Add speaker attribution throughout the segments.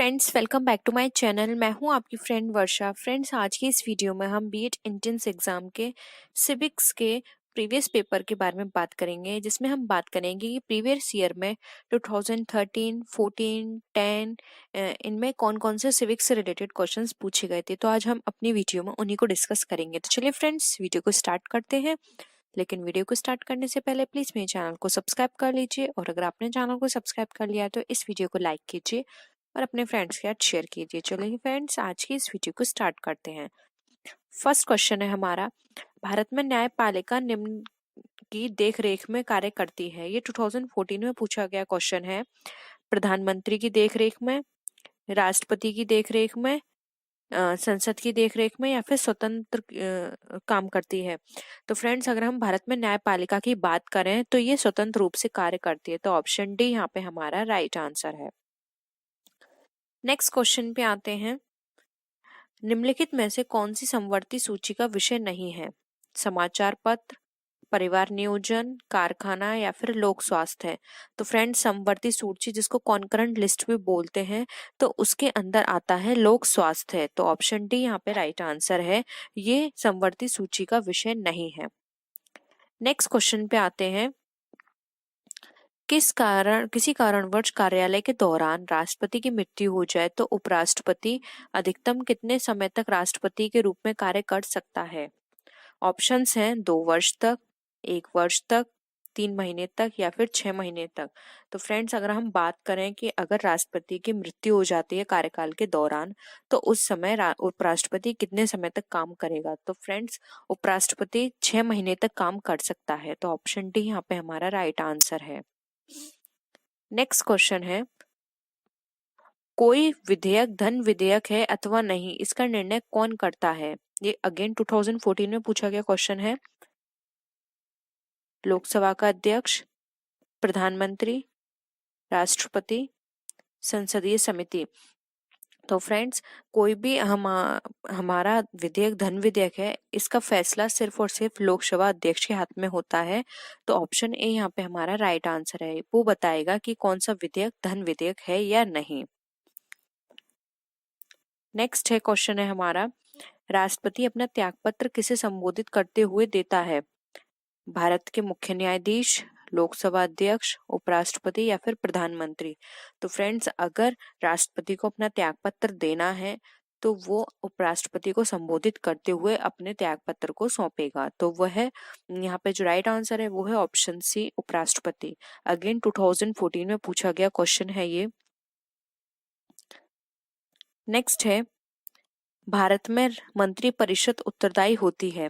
Speaker 1: Friends, welcome back to my channel. मैं हूं आपकी फ्रेंड वर्षा। फ्रेंड्स, आज की इस वीडियो में हम बीएड एंट्रेंस एग्जाम के सिविक्स के प्रीवियस पेपर के बारे में बात करेंगे, जिसमें हम बात करेंगे कि प्रीवियस ईयर में 2013, 14, 10 इनमें कौन कौन से सिविक्स से रिलेटेड क्वेश्चंस पूछे गए थे। तो आज हम अपनी वीडियो में उन्हीं को डिस्कस करेंगे। तो चलिए फ्रेंड्स, वीडियो को स्टार्ट करते हैं। लेकिन वीडियो को स्टार्ट करने से पहले प्लीज मेरे चैनल को सब्सक्राइब कर लीजिए, और अगर आपने चैनल को सब्सक्राइब कर लिया है तो इस वीडियो को लाइक कीजिए और अपने फ्रेंड्स के साथ शेयर कीजिए। चलिए फ्रेंड्स, आज की इस वीडियो को स्टार्ट करते हैं। फर्स्ट क्वेश्चन है हमारा, भारत में न्यायपालिका निम्न की देखरेख में कार्य करती है। ये 2014 में पूछा गया क्वेश्चन है। प्रधानमंत्री की देखरेख में, राष्ट्रपति की देखरेख में, संसद की देखरेख में, या फिर स्वतंत्र काम करती है। तो फ्रेंड्स, अगर हम भारत में न्यायपालिका की बात करें तो ये स्वतंत्र रूप से कार्य करती है। तो ऑप्शन डी यहाँ पे हमारा राइट आंसर है। नेक्स्ट क्वेश्चन पे आते हैं। निम्नलिखित में से कौन सी समवर्ती सूची का विषय नहीं है? समाचार पत्र, परिवार नियोजन, कारखाना, या फिर लोक स्वास्थ्य है। तो फ्रेंड्स, समवर्ती सूची जिसको कॉन्करेंट लिस्ट भी बोलते हैं, तो उसके अंदर आता है लोक स्वास्थ्य है। तो ऑप्शन डी यहाँ पे राइट आंसर है। ये समवर्ती सूची का विषय नहीं है। नेक्स्ट क्वेश्चन पे आते हैं। किसी कारणवश कार्यालय के दौरान राष्ट्रपति की मृत्यु हो जाए तो उपराष्ट्रपति अधिकतम कितने समय तक राष्ट्रपति के रूप में कार्य कर सकता है? ऑप्शंस हैं 2 वर्ष तक, 1 वर्ष तक, 3 महीने तक, या फिर 6 महीने तक। तो फ्रेंड्स, अगर हम बात करें कि अगर राष्ट्रपति की मृत्यु हो जाती है कार्यकाल के दौरान, तो उस समय उपराष्ट्रपति कितने समय तक काम करेगा? तो फ्रेंड्स, उपराष्ट्रपति 6 महीने तक काम कर सकता है। तो ऑप्शन डी यहाँ पे हमारा राइट आंसर है। नेक्स्ट क्वेश्चन है, कोई विधेयक धन विधेयक है अथवा नहीं, इसका निर्णय कौन करता है? ये अगेन 2014 में पूछा गया क्वेश्चन है। लोकसभा का अध्यक्ष, प्रधानमंत्री, राष्ट्रपति, संसदीय समिति। तो फ्रेंड्स, कोई भी हमारा विधेयक धन विधेयक है, इसका फैसला सिर्फ और सिर्फ लोकसभा अध्यक्ष के हाथ में होता है। तो ऑप्शन ए यहाँ पे हमारा राइट आंसर है। वो बताएगा कि कौन सा विधेयक धन विधेयक है या नहीं। नेक्स्ट है क्वेश्चन है हमारा, राष्ट्रपति अपना त्यागपत्र किसे संबोधित करते हुए देता है? भारत के मुख्य न्यायाधीश, लोकसभा अध्यक्ष, उपराष्ट्रपति, या फिर प्रधानमंत्री। तो फ्रेंड्स, अगर राष्ट्रपति को अपना त्यागपत्र देना है तो वो उपराष्ट्रपति को संबोधित करते हुए अपने त्यागपत्र को सौंपेगा। तो वह यहाँ पे जो राइट आंसर है वो है ऑप्शन सी, उपराष्ट्रपति। अगेन 2014 में पूछा गया क्वेश्चन है ये। नेक्स्ट है, भारत में मंत्रिपरिषद उत्तरदायी होती है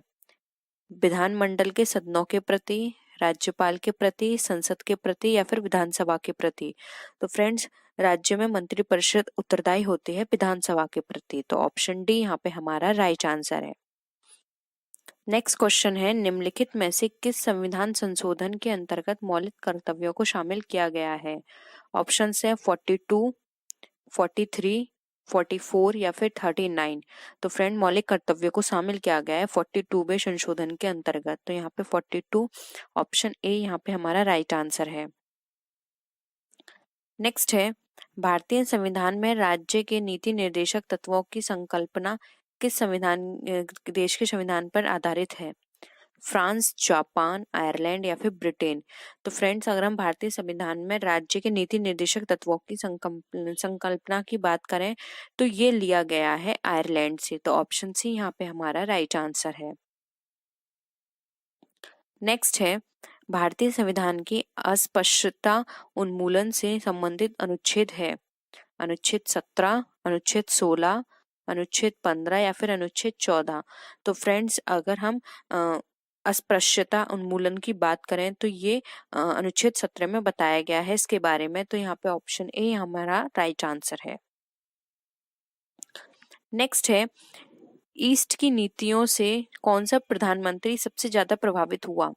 Speaker 1: विधानमंडल के सदनों के प्रति, राज्यपाल के प्रति, संसद के प्रति, या फिर विधानसभा के प्रति। तो फ्रेंड्स, राज्य में मंत्रिपरिषद उत्तरदायी होती है विधानसभा के प्रति। तो ऑप्शन डी यहाँ पे हमारा राइट आंसर है। नेक्स्ट क्वेश्चन है, निम्नलिखित में से किस संविधान संशोधन के अंतर्गत मौलिक कर्तव्यों को शामिल किया गया है? ऑप्शन है 42, 43, 44, या फिर 39। तो फ्रेंड, मौलिक कर्तव्यों को शामिल किया गया है 42वें संशोधन के अंतर्गत। तो यहाँ पे 42, ऑप्शन ए यहाँ पे हमारा राइट आंसर है। नेक्स्ट है, भारतीय संविधान में राज्य के नीति निर्देशक तत्वों की संकल्पना किस देश के संविधान पर आधारित है? फ्रांस, जापान, आयरलैंड, या फिर ब्रिटेन। तो फ्रेंड्स, अगर हम भारतीय संविधान में राज्य के नीति निर्देशक तत्वों की संकल्पना की बात करें तो ये लिया गया है आयरलैंड से। तो ऑप्शन सी यहाँ पे हमारा राइट आंसर है। नेक्स्ट है, भारतीय संविधान की अस्पष्टता उन्मूलन से संबंधित अनुच्छेद है। अनुच्छेद 17, अनुच्छेद 16, अनुच्छेद 15, या फिर अनुच्छेद 14। तो फ्रेंड्स, अगर हम अस्पृश्यता उन्मूलन की बात करें तो ये अनुच्छेद 17 में बताया गया है इसके बारे में। तो यहाँ पे ऑप्शन ए हमारा राइट आंसर है। नेक्स्ट है, ईस्ट की नीतियों से कौन सा प्रधानमंत्री सबसे ज्यादा प्रभावित हुआ?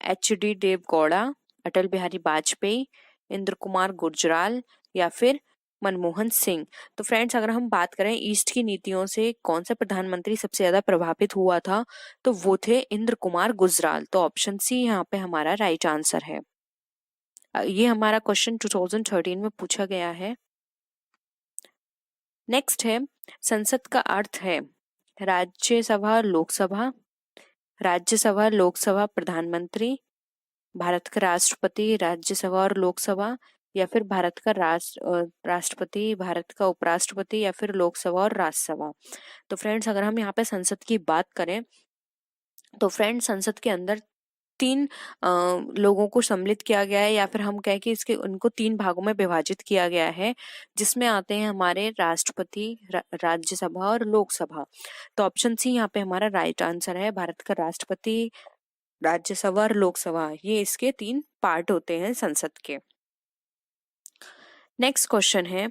Speaker 1: HD देवगौड़ा, अटल बिहारी वाजपेयी, इंद्र कुमार गुजराल, या फिर मनमोहन सिंह। तो फ्रेंड्स, अगर हम बात करें ईस्ट की नीतियों से कौन सा प्रधानमंत्री सबसे ज्यादा प्रभावित हुआ था, तो वो थे इंद्र कुमार गुजराल। तो ऑप्शन सी यहाँ पे हमारा राइट आंसर है। ये हमारा क्वेश्चन 2013 में पूछा गया है। नेक्स्ट है, संसद का अर्थ है राज्यसभा, लोकसभा, राज्यसभा, लोकसभा, प्रधानमंत्री, भारत का राष्ट्रपति, राज्यसभा और लोकसभा, या फिर भारत का राष्ट्रपति, भारत का उपराष्ट्रपति, या फिर लोकसभा और राज्यसभा। तो फ्रेंड्स, अगर हम यहाँ पे संसद की बात करें तो फ्रेंड्स, संसद के अंदर तीन लोगों को सम्मिलित किया गया है, या फिर हम कहें कि इसके उनको तीन भागों में विभाजित किया गया है, जिसमें आते हैं हमारे राष्ट्रपति, राज्यसभा और लोकसभा। तो ऑप्शन सी यहाँ पे हमारा राइट आंसर है। भारत का राष्ट्रपति, राज्यसभा और लोकसभा, ये इसके तीन पार्ट होते हैं संसद के। नेक्स्ट क्वेश्चन है,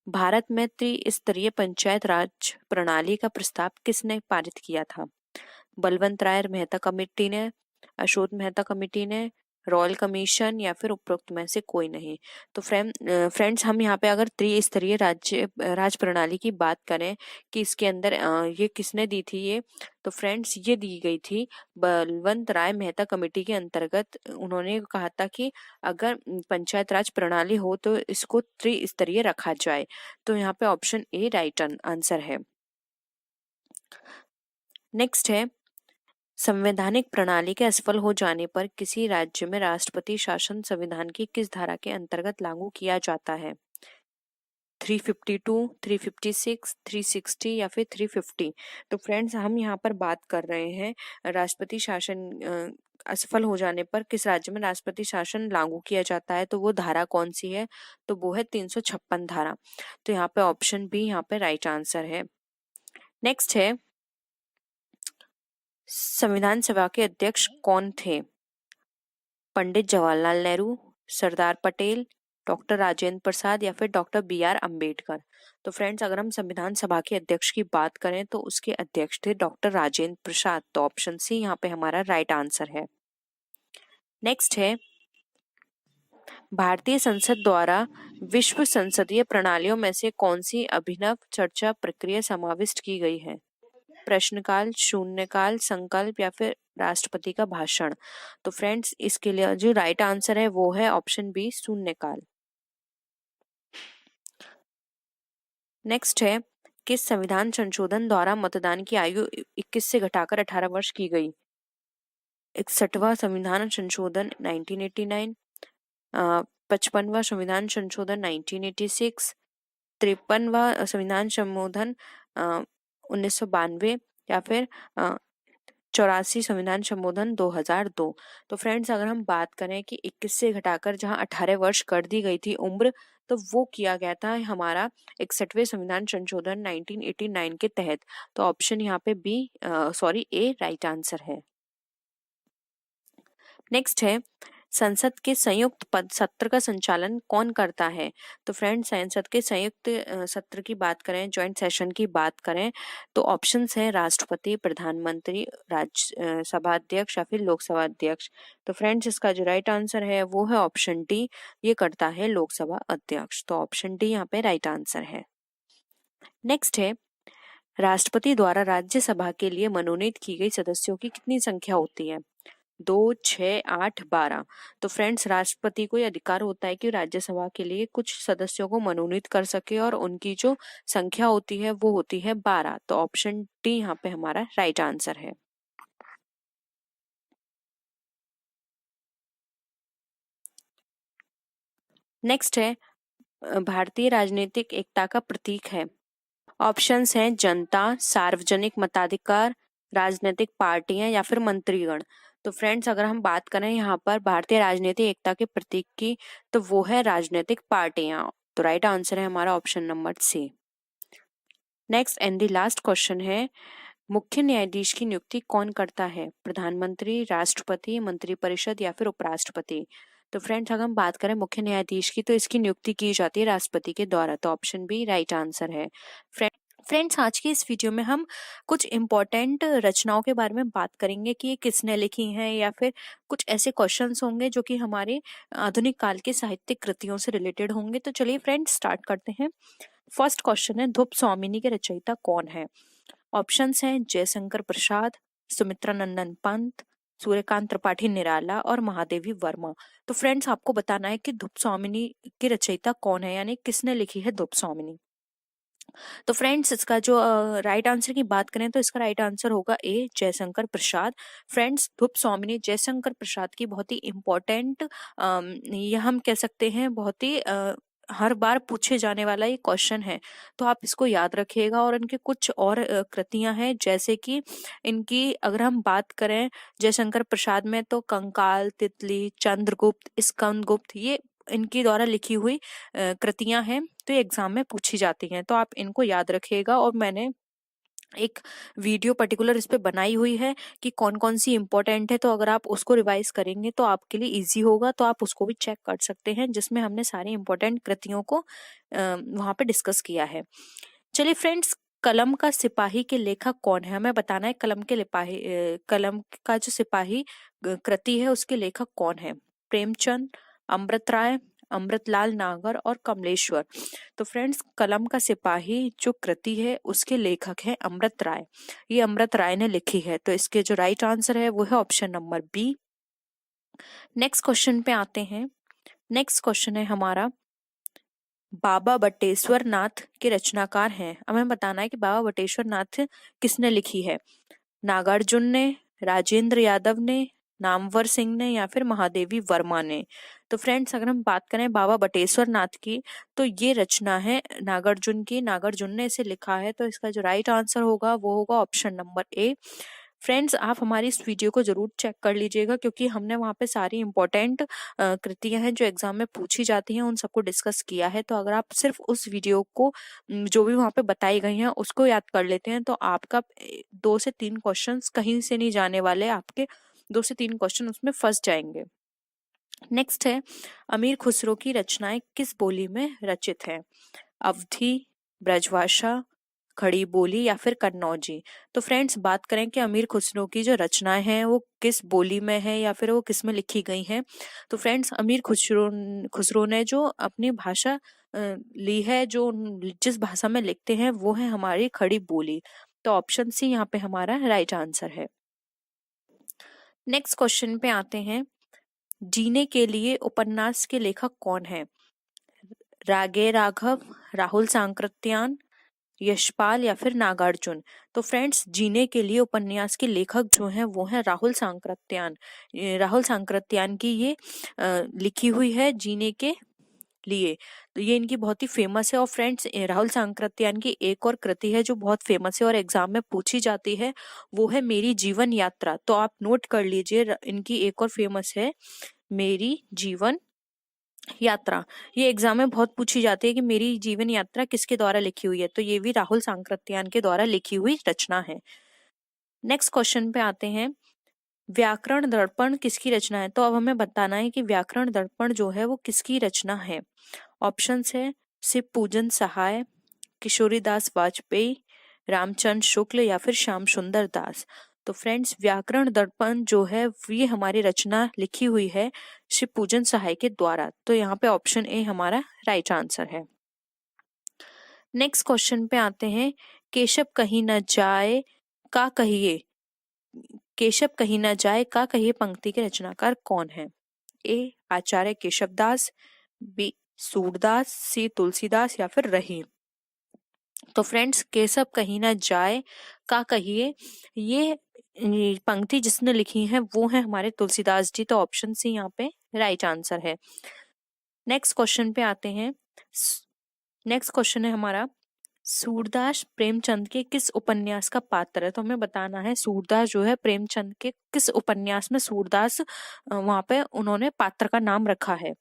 Speaker 1: भारत में त्रिस्तरीय पंचायत राज प्रणाली का प्रस्ताव किसने पारित किया था? बलवंत राय मेहता कमेटी ने, अशोक मेहता कमेटी ने, रॉयल कमीशन, या फिर उपरोक्त में से कोई नहीं। तो फ्रेंड्स, हम यहाँ पे अगर त्रिस्तरीय राज प्रणाली की बात करें कि इसके अंदर ये किसने दी थी ये, तो फ्रेंड्स ये दी गई थी बलवंत राय मेहता कमेटी के अंतर्गत। उन्होंने कहा था कि अगर पंचायत राज प्रणाली हो तो इसको त्रिस्तरीय रखा जाए। तो यहाँ पे ऑप्शन ए राइट आंसर है। नेक्स्ट है, संवैधानिक प्रणाली के असफल हो जाने पर किसी राज्य में राष्ट्रपति शासन संविधान की किस धारा के अंतर्गत लागू किया जाता है? 352, 356, 360 या फिर 350। तो फ्रेंड्स, हम यहाँ पर बात कर रहे हैं राष्ट्रपति शासन असफल हो जाने पर किस राज्य में राष्ट्रपति शासन लागू किया जाता है, तो वो धारा कौन सी है? तो वो है 356 धारा। तो यहाँ पे ऑप्शन बी यहाँ पे राइट आंसर है। नेक्स्ट है, संविधान सभा के अध्यक्ष कौन थे? पंडित जवाहरलाल नेहरू, सरदार पटेल, डॉक्टर राजेंद्र प्रसाद, या फिर डॉक्टर बी.आर. अम्बेडकर। तो फ्रेंड्स, अगर हम संविधान सभा के अध्यक्ष की बात करें तो उसके अध्यक्ष थे डॉक्टर राजेंद्र प्रसाद। तो ऑप्शन सी यहाँ पे हमारा राइट आंसर है। नेक्स्ट है, भारतीय संसद द्वारा विश्व संसदीय प्रणालियों में से कौन सी अभिनव चर्चा प्रक्रिया समाविष्ट की गई है? प्रश्नकाल, शून्यकाल, संकल्प, या फिर राष्ट्रपति का भाषण। तो फ्रेंड्स, इसके लिए जो राइट आंसर है वो है ऑप्शन बी, शून्यकाल। नेक्स्ट है, किस संविधान संशोधन द्वारा मतदान की आयु 21 से घटाकर 18 वर्ष की गई? 61वां संविधान संशोधन 1989, 55वां संविधान संशोधन 1986, 53वां संविधान संशोधन 1992, या फिर 84 संविधान संशोधन 2002। तो फ्रेंड्स, अगर हम बात करें कि 21 से घटाकर जहां 18 वर्ष कर दी गई थी उम्र, तो वो किया गया था हमारा 61वें संविधान संशोधन 1989 के तहत। तो ऑप्शन यहाँ पे ए राइट आंसर है। नेक्स्ट है, संसद के संयुक्त पद सत्र का संचालन कौन करता है? तो फ्रेंड्स, संसद के संयुक्त सत्र की बात करें, ज्वाइंट सेशन की बात करें, तो ऑप्शंस हैं राष्ट्रपति, प्रधानमंत्री, राज्य सभा अध्यक्ष, या फिर लोकसभा अध्यक्ष। तो फ्रेंड्स, इसका जो राइट आंसर है वो है ऑप्शन डी, ये करता है लोकसभा अध्यक्ष। तो ऑप्शन डी यहाँ पे राइट आंसर है। नेक्स्ट है, राष्ट्रपति द्वारा राज्यसभा के लिए मनोनीत की गई सदस्यों की कितनी संख्या होती है? 2, 6, 8, 12। तो फ्रेंड्स, राष्ट्रपति को यह अधिकार होता है कि राज्यसभा के लिए कुछ सदस्यों को मनोनीत कर सके, और उनकी जो संख्या होती है वो होती है 12। तो ऑप्शन डी यहाँ पे हमारा राइट आंसर है। नेक्स्ट है, भारतीय राजनीतिक एकता का प्रतीक है। ऑप्शंस हैं जनता, सार्वजनिक मताधिकार, राजनीतिक पार्टियां, या फिर मंत्रीगण। तो फ्रेंड्स, अगर हम बात करें यहाँ पर भारतीय राजनीतिक एकता के प्रतीक की, तो वो है राजनीतिक पार्टियां। तो राइट आंसर है हमारा option number C. Next and the last question है, मुख्य न्यायाधीश की नियुक्ति कौन करता है? प्रधानमंत्री, राष्ट्रपति, मंत्रिपरिषद, या फिर उपराष्ट्रपति। तो फ्रेंड्स, अगर हम बात करें मुख्य न्यायाधीश की, तो इसकी नियुक्ति की जाती है राष्ट्रपति के द्वारा। तो ऑप्शन बी राइट आंसर है। फ्रेंड्स, आज की इस वीडियो में हम कुछ इम्पोर्टेंट रचनाओं के बारे में बात करेंगे कि ये किसने लिखी हैं, या फिर कुछ ऐसे क्वेश्चंस होंगे जो कि हमारे आधुनिक काल के साहित्यिक कृतियों से रिलेटेड होंगे। तो चलिए फ्रेंड्स, स्टार्ट करते हैं। फर्स्ट क्वेश्चन है, धूप स्वामिनी के रचयिता कौन है? ऑप्शंस हैं जयशंकर प्रसाद, सुमित्रा नंदन पंत, सूर्यकांत त्रिपाठी निराला, और महादेवी वर्मा। तो फ्रेंड्स, आपको बताना है कि धूप स्वामिनी की रचयिता कौन है, यानी किसने लिखी है धूप स्वामिनी। तो फ्रेंड्स इसका जो राइट आंसर की बात करें तो इसका राइट आंसर होगा ए, जयशंकर प्रसाद। फ्रेंड्स धूप स्वामिनी जयशंकर प्रसाद की बहुत ही इम्पोर्टेंट, ये हम कह सकते हैं बहुत ही हर बार पूछे जाने वाला ये क्वेश्चन है, तो आप इसको याद रखिएगा। और इनके कुछ और कृतियां हैं, जैसे कि इनकी अगर हम बात करें जयशंकर प्रसाद में, तो कंकाल, तितली, चंद्रगुप्त, स्कंदगुप्त, ये इनकी द्वारा लिखी हुई कृतियां हैं, तो ये एग्जाम में पूछी जाती हैं, तो आप इनको याद रखिएगा। और मैंने एक वीडियो पर्टिकुलर इस पे बनाई हुई है कि कौन कौन सी इंपॉर्टेंट है, तो अगर आप उसको रिवाइज करेंगे तो आपके लिए इजी होगा, तो आप उसको भी चेक कर सकते हैं, जिसमें हमने सारी इंपॉर्टेंट कृतियों को वहां पे डिस्कस किया है। चलिए फ्रेंड्स, कलम का सिपाही के लेखक कौन है, हमें बताना है। कलम का जो सिपाही कृति है उसके लेखक कौन है। प्रेमचंद, अमृत राय, अमृतलाल नागर और कमलेश्वर। तो फ्रेंड्स, कलम का सिपाही जो कृति है उसके लेखक है अमृत राय। ये अमृत राय ने लिखी है, तो इसके जो राइट आंसर है वो है option number B. Next question पे आते हैं। नेक्स्ट क्वेश्चन है हमारा, बाबा बटेश्वर नाथ के रचनाकार हैं। हमें बताना है कि बाबा बटेश्वर नाथ किसने लिखी है। नागार्जुन ने, राजेंद्र यादव ने, नामवर सिंह ने या फिर महादेवी वर्मा ने। तो फ्रेंड्स, अगर हम बात करें बाबा बटेश्वर नाथ की, तो ये रचना है नागार्जुन की, नागार्जुन ने इसे लिखा है, तो इसका जो राइट आंसर होगा वो होगा ऑप्शन नंबर ए। फ्रेंड्स, आप हमारी इस वीडियो को जरूर चेक कर लीजिएगा, क्योंकि हमने वहाँ पे सारी इंपॉर्टेंट कृतियां हैं जो एग्जाम में पूछी जाती हैं, उन सबको डिस्कस किया है। तो अगर आप सिर्फ उस वीडियो को जो भी वहाँ पे बताई गई हैं उसको याद कर लेते हैं, तो आपका 2 से 3 क्वेश्चंस कहीं से नहीं जाने वाले, आपके 2 से 3 क्वेश्चन उसमें फंस जाएंगे। नेक्स्ट है, अमीर खुसरो की रचनाएं किस बोली में रचित हैं। अवधी, ब्रजभाषा, खड़ी बोली या फिर कन्नौजी। तो फ्रेंड्स, बात करें कि अमीर खुसरो की जो रचनाएं हैं वो किस बोली में है या फिर वो किस में लिखी गई हैं, तो फ्रेंड्स, अमीर खुसरो ने जो अपनी भाषा ली है, जो जिस भाषा में लिखते हैं वो है हमारी खड़ी बोली। तो ऑप्शन सी यहाँ पे हमारा राइट आंसर है। नेक्स्ट क्वेश्चन पे आते हैं। जीने के लिए उपन्यास के लेखक कौन है। रागे राघव, राहुल सांकृत्यायन, यशपाल या फिर नागार्जुन। तो फ्रेंड्स, जीने के लिए उपन्यास के लेखक जो हैं वो हैं राहुल सांकृत्यायन। राहुल सांकृत्यायन की ये लिखी हुई है जीने के लिए, तो ये इनकी बहुत ही फेमस है। और फ्रेंड्स, राहुल सांकृत्यायन की एक और कृति है जो बहुत फेमस है और एग्जाम में पूछी जाती है, वो है मेरी जीवन यात्रा। तो आप नोट कर लीजिए, इनकी एक और फेमस है मेरी जीवन यात्रा। ये एग्जाम में बहुत पूछी जाती है कि मेरी जीवन यात्रा किसके द्वारा लिखी हुई है, तो ये भी राहुल सांकृत्यायन के द्वारा लिखी हुई रचना है। नेक्स्ट क्वेश्चन पे आते हैं। व्याकरण दर्पण किसकी रचना है। तो अब हमें बताना है कि व्याकरण दर्पण जो है वो किसकी रचना है। ऑप्शंस है शिव पूजन सहाय, किशोरीदास वाजपेयी, रामचंद्र शुक्ल या फिर श्याम सुंदर दास। तो फ्रेंड्स, व्याकरण दर्पण जो है ये हमारी रचना लिखी हुई है शिव पूजन सहाय के द्वारा, तो यहाँ पे ऑप्शन ए हमारा राइट आंसर है। नेक्स्ट क्वेश्चन पे आते हैं। केशव कहीं न जाए का कहिए, केशव कहीं न जाए का कहिए पंक्ति के रचनाकार कौन है। ए आचार्य केशवदास, बी सूरदास, सी तुलसीदास या फिर रहीम। तो फ्रेंड्स, केशव कहीं ना जाए का कहिए, ये पंक्ति जिसने लिखी है वो है हमारे तुलसीदास जी, तो ऑप्शन सी यहाँ पे राइट आंसर है। नेक्स्ट क्वेश्चन पे आते हैं। नेक्स्ट क्वेश्चन है हमारा, सूरदास प्रेमचंद के किस उपन्यास का पात्र है। तो हमें बताना है सूरदास जो है प्रेमचंद के किस उपन्यास में सूरदास वहां पे उन्होंने पात्र का नाम रखा है।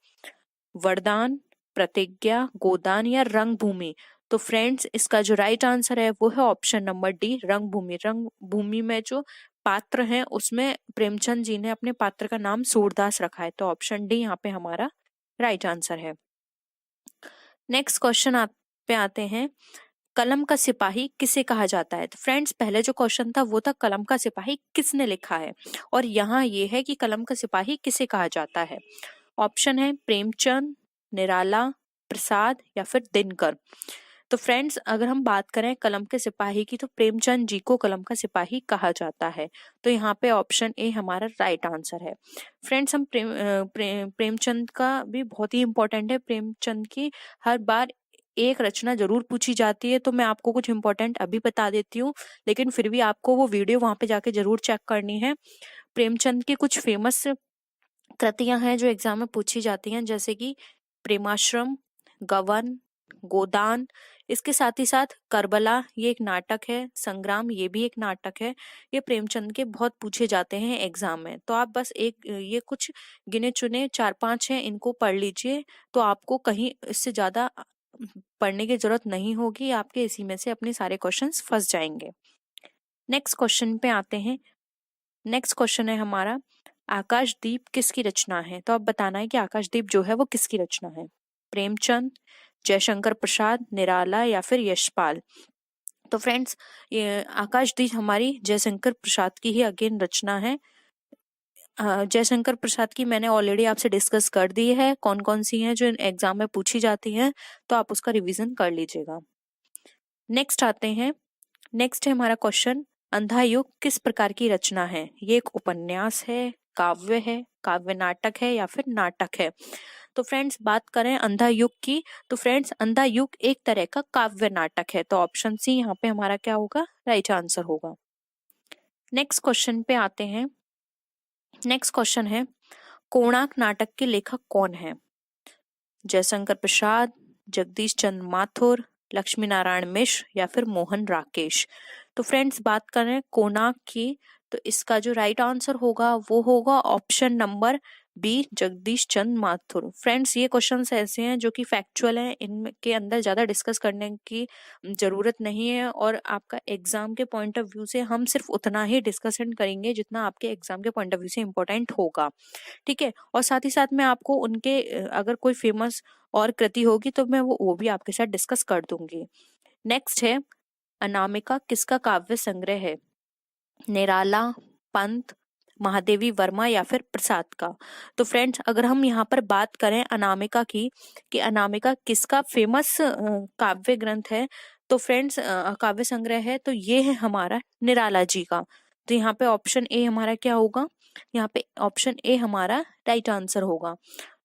Speaker 1: वरदान, प्रतिज्ञा, गोदान या रंगभूमि। तो फ्रेंड्स, इसका जो राइट आंसर है वो है ऑप्शन नंबर डी, रंगभूमि। रंगभूमि में जो पात्र हैं उसमें प्रेमचंद जी ने अपने पात्र का नाम सूरदास रखा है, तो ऑप्शन डी यहाँ पे हमारा राइट आंसर है। नेक्स्ट क्वेश्चन पे आते हैं। कलम का सिपाही किसे कहा जाता है। तो फ्रेंड्स, पहले जो क्वेश्चन था वो था कलम का सिपाही किसने लिखा है, और यहाँ ये है कि कलम का सिपाही किसे कहा जाता है। ऑप्शन है प्रेमचंद, निराला, प्रसाद या फिर दिनकर। तो फ्रेंड्स, अगर हम बात करें कलम के सिपाही की, तो प्रेमचंद जी को कलम का सिपाही कहा जाता है, तो यहाँ पे ऑप्शन ए हमारा राइट आंसर है। फ्रेंड्स, हम प्रेमचंद का भी बहुत ही इंपॉर्टेंट है। प्रेमचंद की हर बार एक रचना जरूर पूछी जाती है, तो मैं आपको कुछ इंपॉर्टेंट अभी बता देती हूँ, लेकिन फिर भी आपको वो वीडियो वहां पे जाके जरूर चेक करनी है। प्रेमचंद की कुछ फेमस कृतियां हैं जो एग्जाम में पूछी जाती हैं, जैसे कि प्रेमाश्रम, गवन, गोदान। इसके साथ ही साथ करबला, ये एक नाटक है। संग्राम, ये भी एक नाटक है। ये प्रेमचंद के बहुत पूछे जाते हैं एग्जाम में। तो आप बस एक ये कुछ गिने चुने 4-5 हैं, इनको पढ़ लीजिए, तो आपको कहीं इससे ज्यादा पढ़ने की जरूरत नहीं होगी। आपके इसी में से अपने सारे क्वेश्चंस फंस जाएंगे। नेक्स्ट क्वेश्चन पे आते हैं। नेक्स्ट क्वेश्चन है हमारा, आकाशदीप किसकी रचना है? तो अब बताना है कि आकाशदीप जो है वो किसकी रचना है। प्रेमचंद, जयशंकर प्रसाद, निराला या फिर यशपाल। तो फ्रेंड्स, ये आकाशदीप हमारी जयशंकर प्रसाद की ही अगेन रचना है। जयशंकर प्रसाद की मैंने ऑलरेडी आपसे डिस्कस कर दी है, कौन कौन सी हैं जो एग्जाम में पूछी जाती हैं, तो आप उसका रिवीजन कर लीजिएगा। नेक्स्ट आते हैं। नेक्स्ट है हमारा क्वेश्चन, अंधा युग किस प्रकार की रचना है? ये एक उपन्यास है, काव्य है, काव्य नाटक है या फिर नाटक है? तो फ्रेंड्स, बात करें अंधा युग की, तो फ्रेंड्स अंधा युग एक तरह का काव्य नाटक है। तो ऑप्शन सी यहाँ पे हमारा क्या होगा? राइट आंसर होगा। नेक्स्ट क्वेश्चन पे आते हैं। नेक्स्ट क्वेश्चन है, कोणार्क नाटक के लेखक कौन है? जयशंकर प्रसाद, जगदीश चंद्र माथुर, लक्ष्मी नारायण मिश्र या फिर मोहन राकेश। तो फ्रेंड्स, बात करें कोणार्क की, तो इसका जो राइट आंसर होगा वो होगा ऑप्शन नंबर बी, जगदीश चंद्र माथुर। फ्रेंड्स, ये क्वेश्चंस ऐसे हैं जो कि फैक्चुअल हैं, इनके अंदर ज्यादा डिस्कस करने की जरूरत नहीं है, और आपका एग्जाम के पॉइंट ऑफ व्यू से हम सिर्फ उतना ही डिस्कशन करेंगे जितना आपके एग्जाम के पॉइंट ऑफ व्यू से इम्पोर्टेंट होगा। ठीक है, और साथ ही साथ मैं आपको उनके अगर कोई फेमस और कृति होगी तो मैं वो भी आपके साथ डिस्कस कर दूंगी। नेक्स्ट है, अनामिका किसका काव्य संग्रह है? निराला, पंत, महादेवी वर्मा या फिर प्रसाद का? तो फ्रेंड्स, अगर हम यहाँ पर बात करें अनामिका की, कि अनामिका किसका फेमस काव्य ग्रंथ है, तो फ्रेंड्स काव्य संग्रह है, तो ये है हमारा निराला जी का। तो यहाँ पे ऑप्शन ए हमारा क्या होगा? यहाँ पे ऑप्शन ए हमारा राइट आंसर होगा।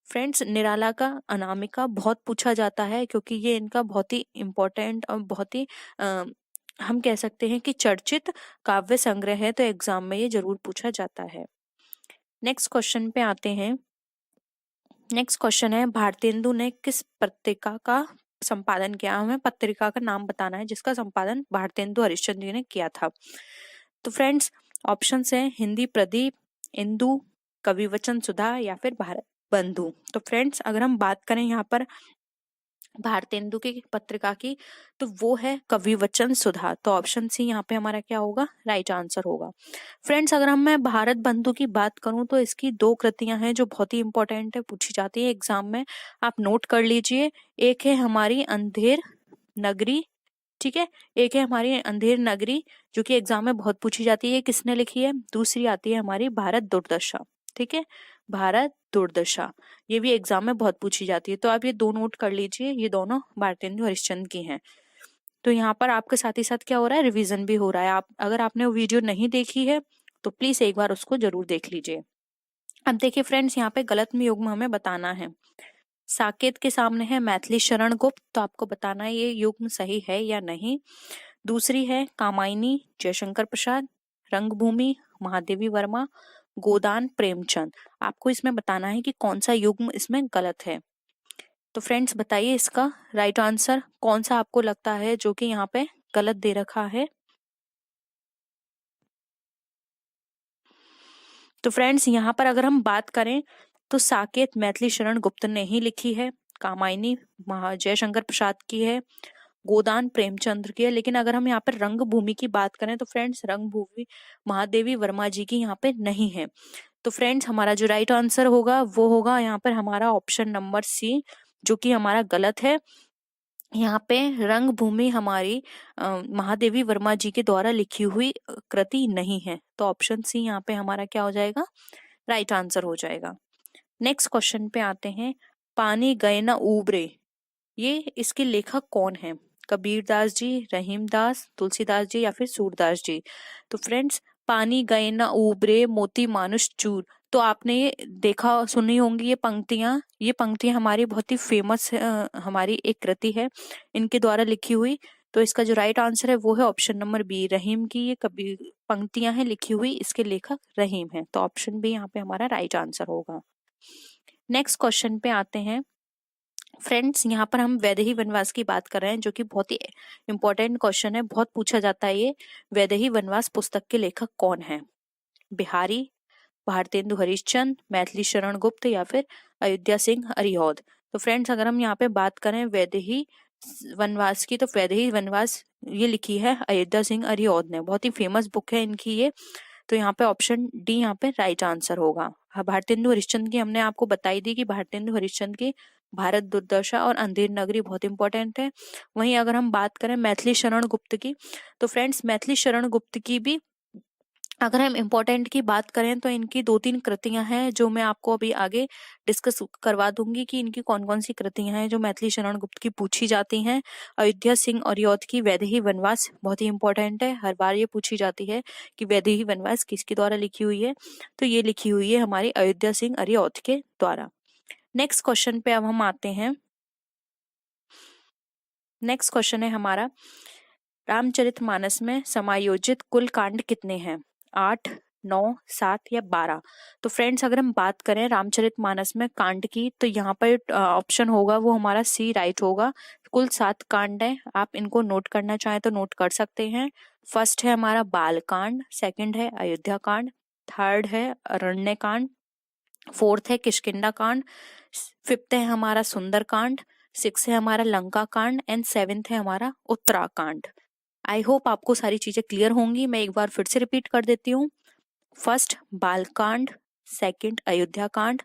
Speaker 1: फ्रेंड्स, निराला का अनामिका बहुत पूछा जाता है, क्योंकि ये इनका बहुत ही इम्पोर्टेंट और बहुत ही हम कह सकते हैं कि चर्चित काव्य संग्रह है, तो एग्जाम में ये जरूर पूछा जाता है। नेक्स्ट क्वेश्चन पे आते हैं। नेक्स्ट क्वेश्चन है, भारतेंदु ने किस पत्रिका का संपादन किया? हमें पत्रिका का नाम बताना है जिसका संपादन भारतेंदु हरिश्चंद्र जी ने किया था। तो फ्रेंड्स, ऑप्शंस हैं हिंदी प्रदीप, इंदु, कविवचन सुधा या फिर भारत बंधु। तो फ्रेंड्स, अगर हम बात करें यहाँ पर भारतेंदु की पत्रिका की, तो वो है कविवचन सुधा। तो ऑप्शन सी यहाँ पे हमारा क्या होगा? राइट आंसर होगा। फ्रेंड्स, अगर मैं भारत बंधु की बात करूं, तो इसकी 2 कृतियां हैं जो बहुत ही इंपॉर्टेंट है, पूछी जाती है एग्जाम में, आप नोट कर लीजिए। एक है हमारी अंधेर नगरी, ठीक है, एक है हमारी अंधेर नगरी जो कि एग्जाम में बहुत पूछी जाती है, किसने लिखी है? दूसरी आती है हमारी भारत दुर्दशा। ठीक है, भारत दुर्दशा, ये भी एग्जाम में बहुत पूछी जाती है। तो आप ये 2 नोट कर लीजिए, ये दोनों भारतेंदु हरिश्चंद्र की हैं। तो यहाँ पर आपके साथ ही साथ क्या हो रहा है? रिवीजन भी हो रहा है। आप अगर आपने वो वीडियो नहीं देखी है तो प्लीज एक बार उसको जरूर देख लीजिए। अब देखिए फ्रेंड्स, यहाँ पे गलत में युग्म हमें बताना है। साकेत के सामने है मैथिली शरण गुप्त, तो आपको बताना है ये युग्म सही है या नहीं। दूसरी है कामायनी जयशंकर प्रसाद, रंगभूमि महादेवी वर्मा, गोदान प्रेमचंद। आपको इसमें बताना है कि कौन सा युग्म इसमें गलत है। तो फ्रेंड्स, बताइए इसका राइट आंसर कौन सा आपको लगता है जो कि यहाँ पे गलत दे रखा है। तो फ्रेंड्स, यहाँ पर अगर हम बात करें तो साकेत मैथिली शरण गुप्त ने ही लिखी है, कामायनी जयशंकर प्रसाद की है, गोदान प्रेमचंद्र की है। लेकिन अगर हम यहाँ पर रंगभूमि की बात करें तो फ्रेंड्स, रंगभूमि महादेवी वर्मा जी की यहाँ पे नहीं है। तो फ्रेंड्स, हमारा जो राइट आंसर होगा वो होगा यहाँ पर हमारा ऑप्शन नंबर सी, जो कि हमारा गलत है। यहाँ पे रंगभूमि हमारी महादेवी वर्मा जी के द्वारा लिखी हुई कृति नहीं है। तो ऑप्शन सी यहाँ पे हमारा क्या हो जाएगा? राइट आंसर हो जाएगा। नेक्स्ट क्वेश्चन पे आते हैं, पानी गए न उबरे, ये इसके लेखक कौन है? कबीरदास जी, रहीमदास, तुलसीदास जी या फिर सूरदास जी? तो फ्रेंड्स, पानी गए न उबरे मोती मानुष चूर, तो आपने ये देखा सुनी होंगी ये पंक्तियां हमारी बहुत ही फेमस हमारी एक कृति है इनके द्वारा लिखी हुई। तो इसका जो राइट आंसर है वो है ऑप्शन नंबर बी, रहीम की ये कभी पंक्तियां हैं लिखी हुई, इसके लेखक रहीम है। तो ऑप्शन बी यहाँ पे हमारा राइट आंसर होगा। नेक्स्ट क्वेश्चन पे आते हैं फ्रेंड्स। यहाँ पर हम वैदेही वनवास की बात कर रहे हैं, जो कि बहुत ही इंपॉर्टेंट क्वेश्चन है, बहुत पूछा जाता है ये। वैदेही वनवास पुस्तक के लेखक कौन है? बिहारी, भारतेंदु हरिश्चंद्र, मैथिली शरण गुप्त या फिर अयोध्या सिंह अरिहौद। तो फ्रेंड्स अगर हम यहाँ पे बात करें वैदेही वनवास की, तो वैदेही वनवास ये लिखी है अयोध्या सिंह अरिहौद ने, बहुत ही फेमस बुक है इनकी ये। तो यहाँ पे ऑप्शन डी यहाँ पे राइट आंसर होगा। भारतेंदु हरिश्चंद्र की हमने आपको बताई दी कि भारतेंदु हरिश्चंद्र की भारत दुर्दशा और अंधेर नगरी बहुत इंपॉर्टेंट है। वहीं अगर हम बात करें मैथिली शरण गुप्त की, तो फ्रेंड्स मैथिली शरण गुप्त की भी अगर हम इम्पोर्टेंट की बात करें तो इनकी 2-3 कृतियां हैं जो मैं आपको अभी आगे डिस्कस करवा दूंगी कि इनकी कौन कौन सी कृतियां हैं जो मैथिली शरण गुप्त की पूछी जाती हैं। अयोध्या सिंह अरिहौद की वैदेही वनवास बहुत ही इंपॉर्टेंट है, हर बार ये पूछी जाती है कि वैदेही वनवास किसके द्वारा लिखी हुई है। तो ये लिखी हुई है हमारी अयोध्या सिंह अरिहौद के द्वारा। नेक्स्ट क्वेश्चन पे अब हम आते हैं। नेक्स्ट क्वेश्चन है हमारा, रामचरितमानस में समायोजित कुल कांड कितने हैं? 8, 9, 7 या 12? तो फ्रेंड्स अगर हम बात करें रामचरितमानस में कांड की, तो यहाँ पर ऑप्शन होगा वो हमारा सी राइट होगा। कुल 7 कांड है, आप इनको नोट करना चाहें तो नोट कर सकते हैं। फर्स्ट है हमारा बाल कांड, सेकंड है अयोध्या कांड, थर्ड है अरण्य कांड, फोर्थ है किष्किंधा कांड, फिफ्थ है हमारा सुंदर कांड, सिक्स है हमारा लंका कांड एंड सेवेंथ है हमारा उत्तराकांड। आई होप आपको सारी चीजें क्लियर होंगी। मैं एक बार फिर से रिपीट कर देती हूँ। फर्स्ट बालकांड, सेकंड अयोध्या कांड,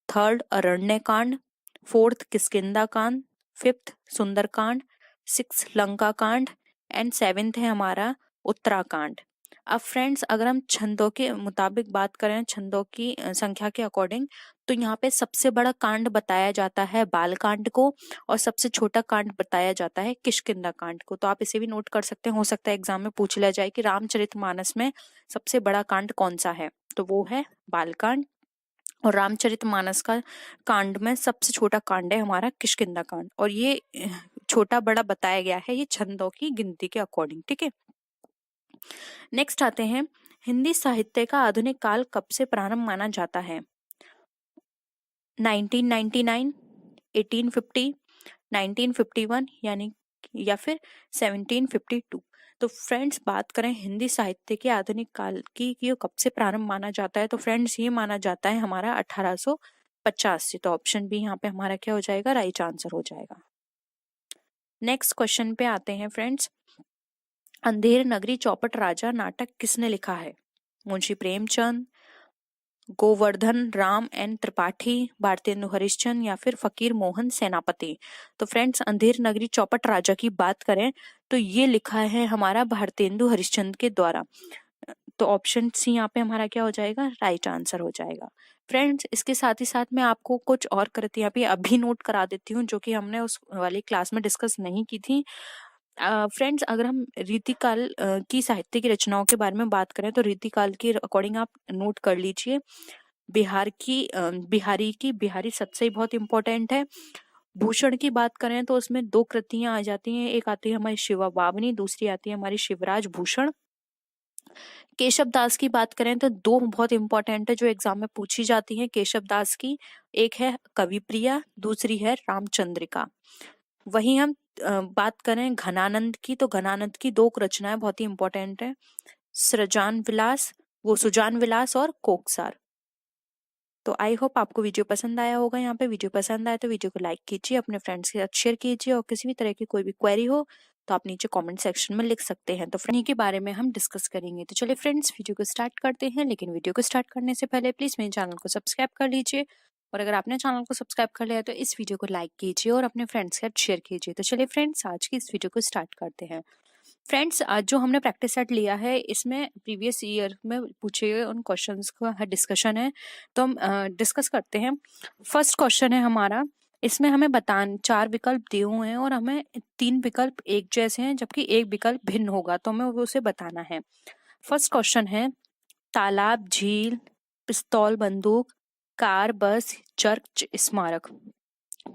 Speaker 1: थर्ड अरण्य कांड, फोर्थ किष्किंधा कांड, फिफ्थ सुंदर कांड, सिक्स लंका कांड एंड सेवेंथ है हमारा उत्तराकांड। अब फ्रेंड्स अगर हम छंदों के मुताबिक बात करें, छंदों की संख्या के अकॉर्डिंग, तो यहाँ पे सबसे बड़ा कांड बताया जाता है बाल कांड को और सबसे छोटा कांड बताया जाता है किष्किंधा कांड को। तो आप इसे भी नोट कर सकते हैं, हो सकता है एग्जाम में पूछ लिया जाए कि रामचरितमानस में सबसे बड़ा कांड कौन सा है, तो वो है बालकांड। और रामचरितमानस का कांड में सबसे छोटा कांड है हमारा किष्किंधा कांड, और ये छोटा बड़ा बताया गया है ये छंदों की गिनती के अकॉर्डिंग, ठीक है। नेक्स्ट आते हैं, हिंदी साहित्य का आधुनिक काल कब से प्रारंभ माना जाता है? 1999, 1850, 1951 यानी या फिर 1752। तो फ्रेंड्स बात करें हिंदी साहित्य के आधुनिक काल की कि कब से प्रारंभ माना जाता है, तो फ्रेंड्स ये माना जाता है हमारा 1850 से। तो ऑप्शन बी यहाँ पे हमारा क्या हो जाएगा? राइट आंसर हो जाएगा। नेक्स्ट क्वेश्चन पे आते हैं फ्रेंड्स, अंधेर नगरी चौपट राजा नाटक किसने लिखा है? मुंशी प्रेमचंद, गोवर्धन राम एन त्रिपाठी, भारतेंदु हरिश्चंद्र या फिर फकीर मोहन सेनापति। तो फ्रेंड्स अंधेर नगरी चौपट राजा की बात करें तो ये लिखा है हमारा भारतेंदु हरिश्चंद्र के द्वारा। तो ऑप्शन सी यहाँ पे हमारा क्या हो जाएगा? राइट आंसर हो जाएगा। फ्रेंड्स इसके साथ ही साथ मैं आपको कुछ और कृतियां भी अभी नोट करा देती हूँ जो कि हमने उस वाली क्लास में डिस्कस नहीं की थी। फ्रेंड्स अगर हम रीतिकाल की साहित्य की रचनाओं के बारे में बात करें तो रीतिकाल के अकॉर्डिंग आप नोट कर लीजिए। बिहारी सतसई बहुत इंपॉर्टेंट है। भूषण की बात करें तो उसमें 2 कृतियां आ जाती हैं, एक आती है हमारी शिवा बावनी, दूसरी आती है हमारी शिवराज भूषण। केशव दास की बात करें तो 2 बहुत इंपॉर्टेंट है जो एग्जाम में पूछी जाती है केशव दास की, एक है कवि प्रिया, दूसरी है रामचंद्रिका। वहीं हम बात करें घनानंद की, तो घनानंद की 2 रचनाएं बहुत ही इंपॉर्टेंट है, सुजान विलास और कोकसार। तो आई होप आपको वीडियो पसंद आया होगा। यहाँ पे वीडियो पसंद आए तो वीडियो को लाइक कीजिए, अपने फ्रेंड्स के साथ शेयर कीजिए, और किसी भी तरह की कोई भी क्वेरी हो तो आप नीचे कमेंट सेक्शन में लिख सकते हैं। तो फ्रेंड के बारे में हम डिस्कस करेंगे। तो चलिए फ्रेंड्स वीडियो को स्टार्ट करते हैं, लेकिन वीडियो को स्टार्ट करने से पहले प्लीज मेरे चैनल को सब्सक्राइब कर लीजिए, और अगर आपने चैनल को सब्सक्राइब कर लिया तो इस वीडियो को लाइक कीजिए और अपने फ्रेंड्स के साथ शेयर कीजिए। तो चलिए फ्रेंड्स आज की इस वीडियो को स्टार्ट करते हैं। फ्रेंड्स आज जो हमने प्रैक्टिस सेट लिया है इसमें प्रीवियस ईयर में पूछे गए उन क्वेश्चंस का डिस्कशन है, तो हम डिस्कस करते हैं। फर्स्ट क्वेश्चन है हमारा, इसमें हमें 4 विकल्प दिए हुए हैं और हमें 3 विकल्प एक जैसे हैं जबकि एक विकल्प भिन्न होगा, तो हमें उसे बताना है। फर्स्ट क्वेश्चन है, तालाब, झील, पिस्तौल बंदूक, कार बस, चर्च स्मारक।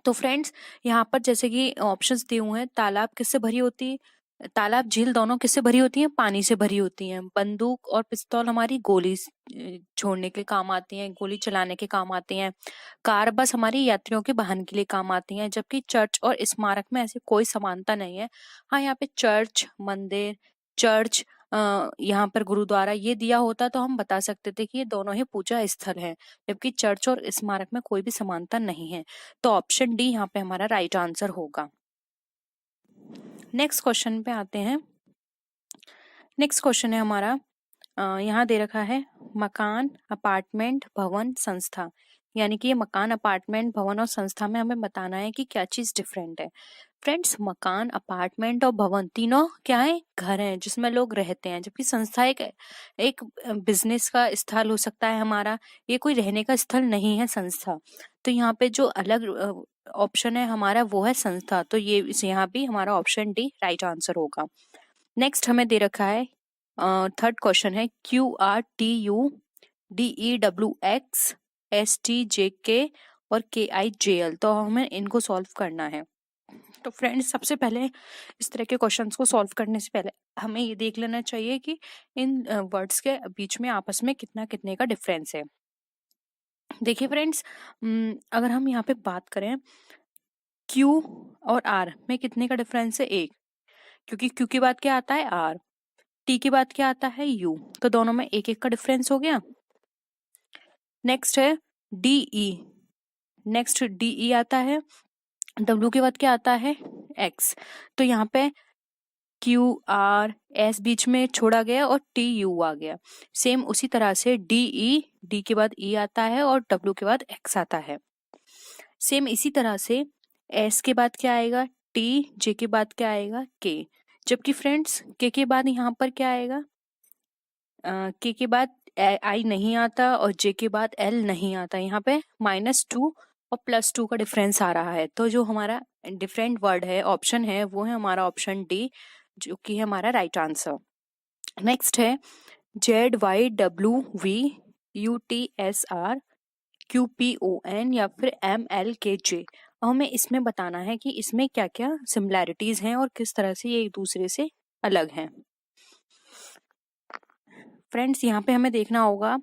Speaker 1: तो फ्रेंड्स यहाँ पर जैसे कि ऑप्शंस दिए हुए हैं, तालाब किससे भरी होती है, तालाब झील दोनों किससे भरी होती हैं, पानी से भरी होती हैं। बंदूक और पिस्तौल हमारी गोली छोड़ने के काम आती हैं, गोली चलाने के काम आती हैं। कार बस हमारी यात्रियों के वाहन के लिए काम आती हैं। जबकि चर्च और स्मारक में ऐसी कोई समानता नहीं है। हाँ, यहाँ पे चर्च मंदिर, चर्च यहाँ पर गुरुद्वारा ये दिया होता तो हम बता सकते थे कि ये दोनों ही पूजा स्थल हैं। जबकि चर्च और स्मारक में कोई भी समानता नहीं है। तो ऑप्शन डी यहाँ पे हमारा राइट आंसर होगा। नेक्स्ट क्वेश्चन पे आते हैं। नेक्स्ट क्वेश्चन है हमारा, यहाँ दे रखा है मकान, अपार्टमेंट, भवन, संस्था। यानी कि ये मकान, अपार्टमेंट, भवन और संस्था में हमें बताना है कि क्या चीज डिफरेंट है। फ्रेंड्स मकान, अपार्टमेंट और भवन तीनों क्या है, घर हैं जिसमें लोग रहते हैं। जबकि संस्था एक बिजनेस का स्थल हो सकता है हमारा, ये कोई रहने का स्थल नहीं है संस्था। तो यहाँ पे जो अलग ऑप्शन है हमारा वो है संस्था। तो ये यहाँ भी हमारा ऑप्शन डी राइट आंसर होगा। नेक्स्ट हमें दे रखा है, थर्ड क्वेश्चन है QRTU DEWX STJK और KIJL। तो हमें इनको सॉल्व करना है। तो फ्रेंड्स सबसे पहले इस तरह के क्वेश्चंस को सॉल्व करने से पहले हमें ये देख लेना चाहिए कि इन वर्ड्स के बीच में आपस में कितना कितने का डिफरेंस है। देखिए फ्रेंड्स, अगर हम यहाँ पे बात करें Q और R में कितने का डिफरेंस है, एक। क्योंकि Q की बात क्या आता है, R, T की बात क्या आता है, U। तो दोनों में एक एक का डिफरेंस हो गया। नेक्स्ट है DE, नेक्स्ट DE आता है, W के बाद क्या आता है, X। तो यहाँ पे QR S बीच में छोड़ा गया और TU आ गया। सेम उसी तरह से DE, D के बाद E आता है और W के बाद X आता है। सेम इसी तरह से S के बाद क्या आएगा, T, J के बाद क्या आएगा, K। जबकि फ्रेंड्स K के बाद यहाँ पर क्या आएगा, K के बाद I नहीं आता और J के बाद L नहीं आता। यहाँ पे -2 और +2 का डिफरेंस आ रहा है। तो जो हमारा डिफरेंट वर्ड है, ऑप्शन है, वो है हमारा ऑप्शन डी, जो कि है हमारा राइट आंसर। नेक्स्ट है ZYWVUTSRQPON या फिर MLKJ। अब हमें इसमें बताना है कि इसमें क्या क्या सिमिलैरिटीज हैं और किस तरह से ये एक दूसरे से अलग हैं। फ्रेंड्स यहाँ पे हमें देखना होगा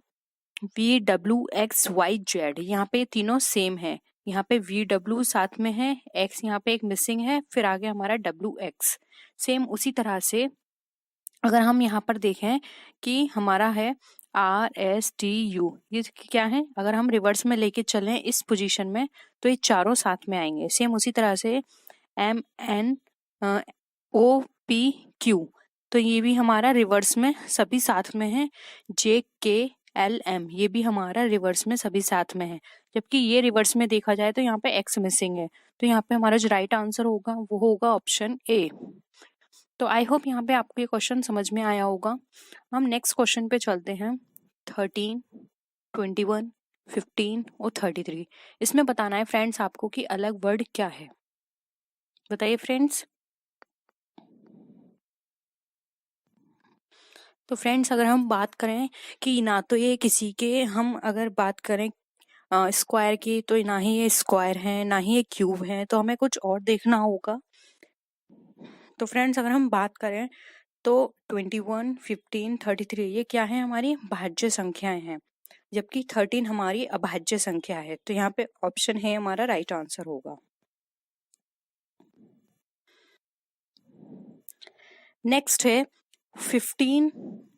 Speaker 1: VWXYZ, यहाँ पे तीनों सेम है। यहाँ पे VW साथ में है, X यहाँ पे एक मिसिंग है, फिर आगे हमारा WX। सेम उसी तरह से अगर हम यहाँ पर देखें कि हमारा है RSTU, ये क्या है, अगर हम रिवर्स में लेके चलें इस पोजीशन में तो ये चारों साथ में आएंगे। सेम उसी तरह से MNOPQ, तो ये भी हमारा रिवर्स में सभी साथ में है। JKLM, ये भी हमारा रिवर्स में सभी साथ में है। जबकि ये रिवर्स में देखा जाए तो यहाँ पे X मिसिंग है। तो यहाँ पे हमारा जो राइट आंसर होगा वो होगा ऑप्शन ए। तो आई होप यहाँ पे आपको ये क्वेश्चन समझ में आया होगा। हम नेक्स्ट क्वेश्चन पे चलते हैं। 13, 21, 15 और 33। इसमें बताना है फ्रेंड्स आपको कि अलग वर्ड क्या है। बताइए फ्रेंड्स। तो फ्रेंड्स अगर हम बात करें कि ना तो ये किसी के, हम अगर बात करें स्क्वायर की, तो ना ही ये स्क्वायर है ना ही ये क्यूब है, तो हमें कुछ और देखना होगा। तो फ्रेंड्स अगर हम बात करें तो 21, 15, 33 ये क्या है, हमारी भाज्य संख्याएं हैं। जबकि 13 हमारी अभाज्य संख्या है। तो यहाँ पे ऑप्शन है हमारा राइट आंसर होगा। नेक्स्ट है 15,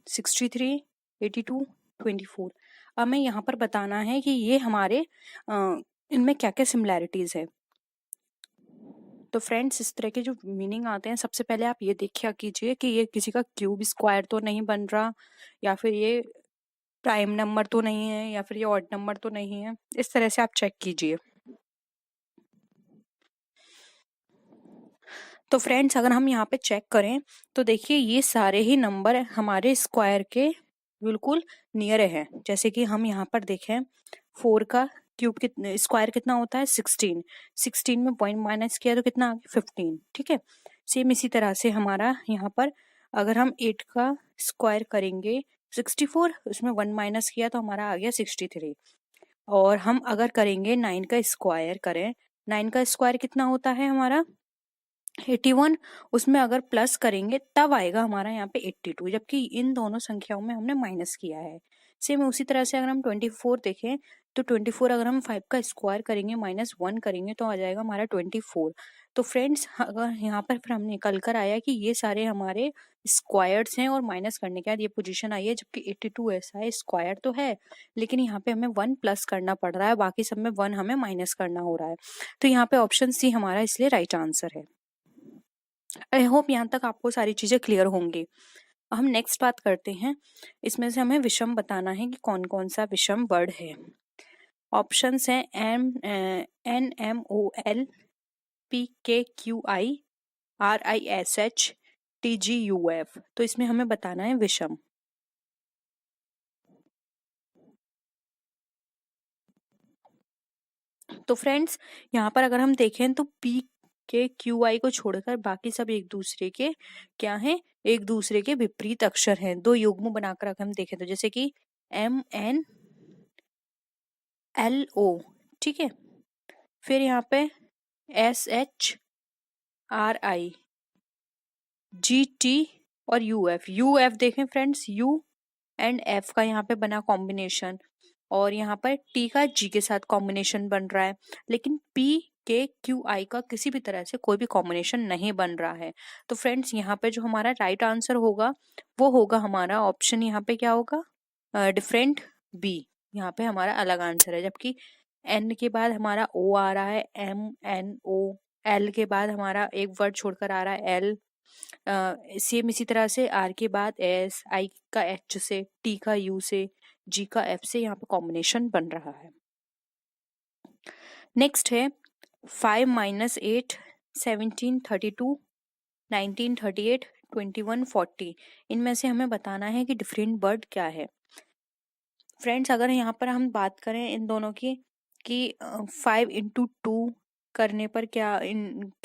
Speaker 1: 63, 82, 24। अब हमें यहाँ पर बताना है कि ये हमारे इनमें क्या क्या सिमिलैरिटीज है। तो फ्रेंड्स इस तरह के जो मीनिंग आते हैं, सबसे पहले आप ये देखिए कीजिए कि ये किसी का क्यूब स्क्वायर तो नहीं बन रहा, या फिर ये प्राइम नंबर तो नहीं है, या फिर ये ऑड नंबर तो नहीं है। इस तरह से आप चेक कीजिए। तो फ्रेंड्स अगर हम यहाँ पे चेक करें तो देखिए ये सारे ही नंबर हमारे स्क्वायर के बिल्कुल नियर है। जैसे कि हम यहाँ पर देखें 4 का क्यूब कितना, स्क्वायर कितना होता है 16, 16 में पॉइंट माइनस किया तो कितना आ गया 15। ठीक है। सेम इसी तरह से हमारा यहाँ पर अगर हम 8 का स्क्वायर करेंगे
Speaker 2: 64, उसमें 1 माइनस किया तो हमारा आ गया 63। और हम अगर करेंगे 9 का स्क्वायर करें, 9 का स्क्वायर कितना होता है हमारा 81, उसमें अगर प्लस करेंगे तब आएगा हमारा यहाँ पे 82, जबकि इन दोनों संख्याओं में हमने माइनस किया है। सेम उसी तरह से अगर हम 24 देखें तो 24 अगर हम 5 का स्क्वायर करेंगे माइनस 1 करेंगे तो आ जाएगा हमारा 24। तो फ्रेंड्स अगर यहाँ पर फिर हमने निकल कर आया कि ये सारे हमारे स्क्वायर्स हैं और माइनस करने के बाद ये पोजीशन आई है, जबकि 82 ऐसा है स्क्वायर तो है लेकिन यहाँ पे हमें 1 प्लस करना पड़ रहा है, बाकी सब में 1 हमें माइनस करना हो रहा है। तो यहाँ पे ऑप्शन सी हमारा इसलिए राइट आंसर है। आई होप यहाँ तक आपको सारी चीजें क्लियर होंगी। हम नेक्स्ट बात करते हैं, इसमें से हमें विषम बताना है कि कौन कौन सा विषम वर्ड है। ऑप्शंस हैं NMOL, PKQI, RISH, TGUF। तो इसमें हमें बताना है विषम। तो फ्रेंड्स यहाँ पर अगर हम देखें तो PKQI को छोड़कर बाकी सब एक दूसरे के क्या हैं, एक दूसरे के विपरीत अक्षर हैं। दो युग्म बनाकर अगर हम देखें तो जैसे कि MNLO, ठीक है, फिर यहाँ पे SHRI, GT और UF देखें फ्रेंड्स, U एंड F का यहाँ पे बना कॉम्बिनेशन और यहाँ पर T का G के साथ कॉम्बिनेशन बन रहा है, लेकिन PKQI का किसी भी तरह से कोई भी कॉम्बिनेशन नहीं बन रहा है। तो फ्रेंड्स यहाँ पे जो हमारा राइट आंसर होगा वो होगा हमारा ऑप्शन, यहाँ पे क्या होगा डिफरेंट B, यहाँ पे हमारा अलग आंसर है। जबकि N के बाद हमारा O आ रहा है, MNO, L के बाद हमारा एक वर्ड छोड़कर आ रहा है L, सेम इसी तरह से R के बाद S, I का H से, T का U से, G का F से यहाँ पे कॉम्बिनेशन बन रहा है। नेक्स्ट है 5 - 8, 17, 32, 19, 38, 21, 40। इनमें से हमें बताना है कि डिफरेंट वर्ड क्या है। फ्रेंड्स अगर यहाँ पर हम बात करें इन दोनों की कि 5 × 2 करने पर क्या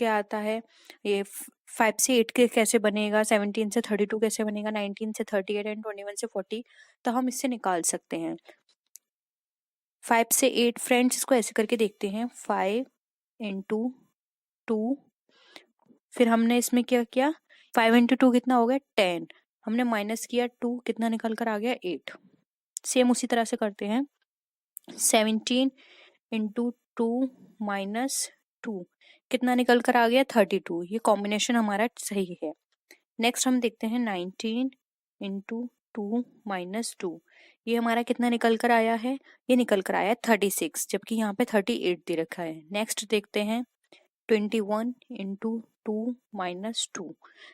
Speaker 2: आता है, ये 5 से 8 के कैसे बनेगा, 17 से 32 कैसे बनेगा, 19 से 38 एंड 21 से 40, तो हम इससे निकाल सकते हैं 5 से 8। फ्रेंड्स इसको ऐसे करके देखते हैं, 5 × 2, फिर हमने इसमें क्या किया, 5 × 2 कितना हो गया 10, हमने माइनस किया 2, कितना निकल कर आ गया 8। सेम उसी तरह से करते हैं 17 × 2 - 2, कितना निकल कर आ गया 32। ये कॉम्बिनेशन हमारा सही है। नेक्स्ट हम देखते हैं 19 × 2 - 2, ये हमारा कितना निकल कर आया है, ये निकल कर आया 36, जबकि यहाँ पे 38 दे रखा है। नेक्स्ट देखते हैं 21 × 2 - 2,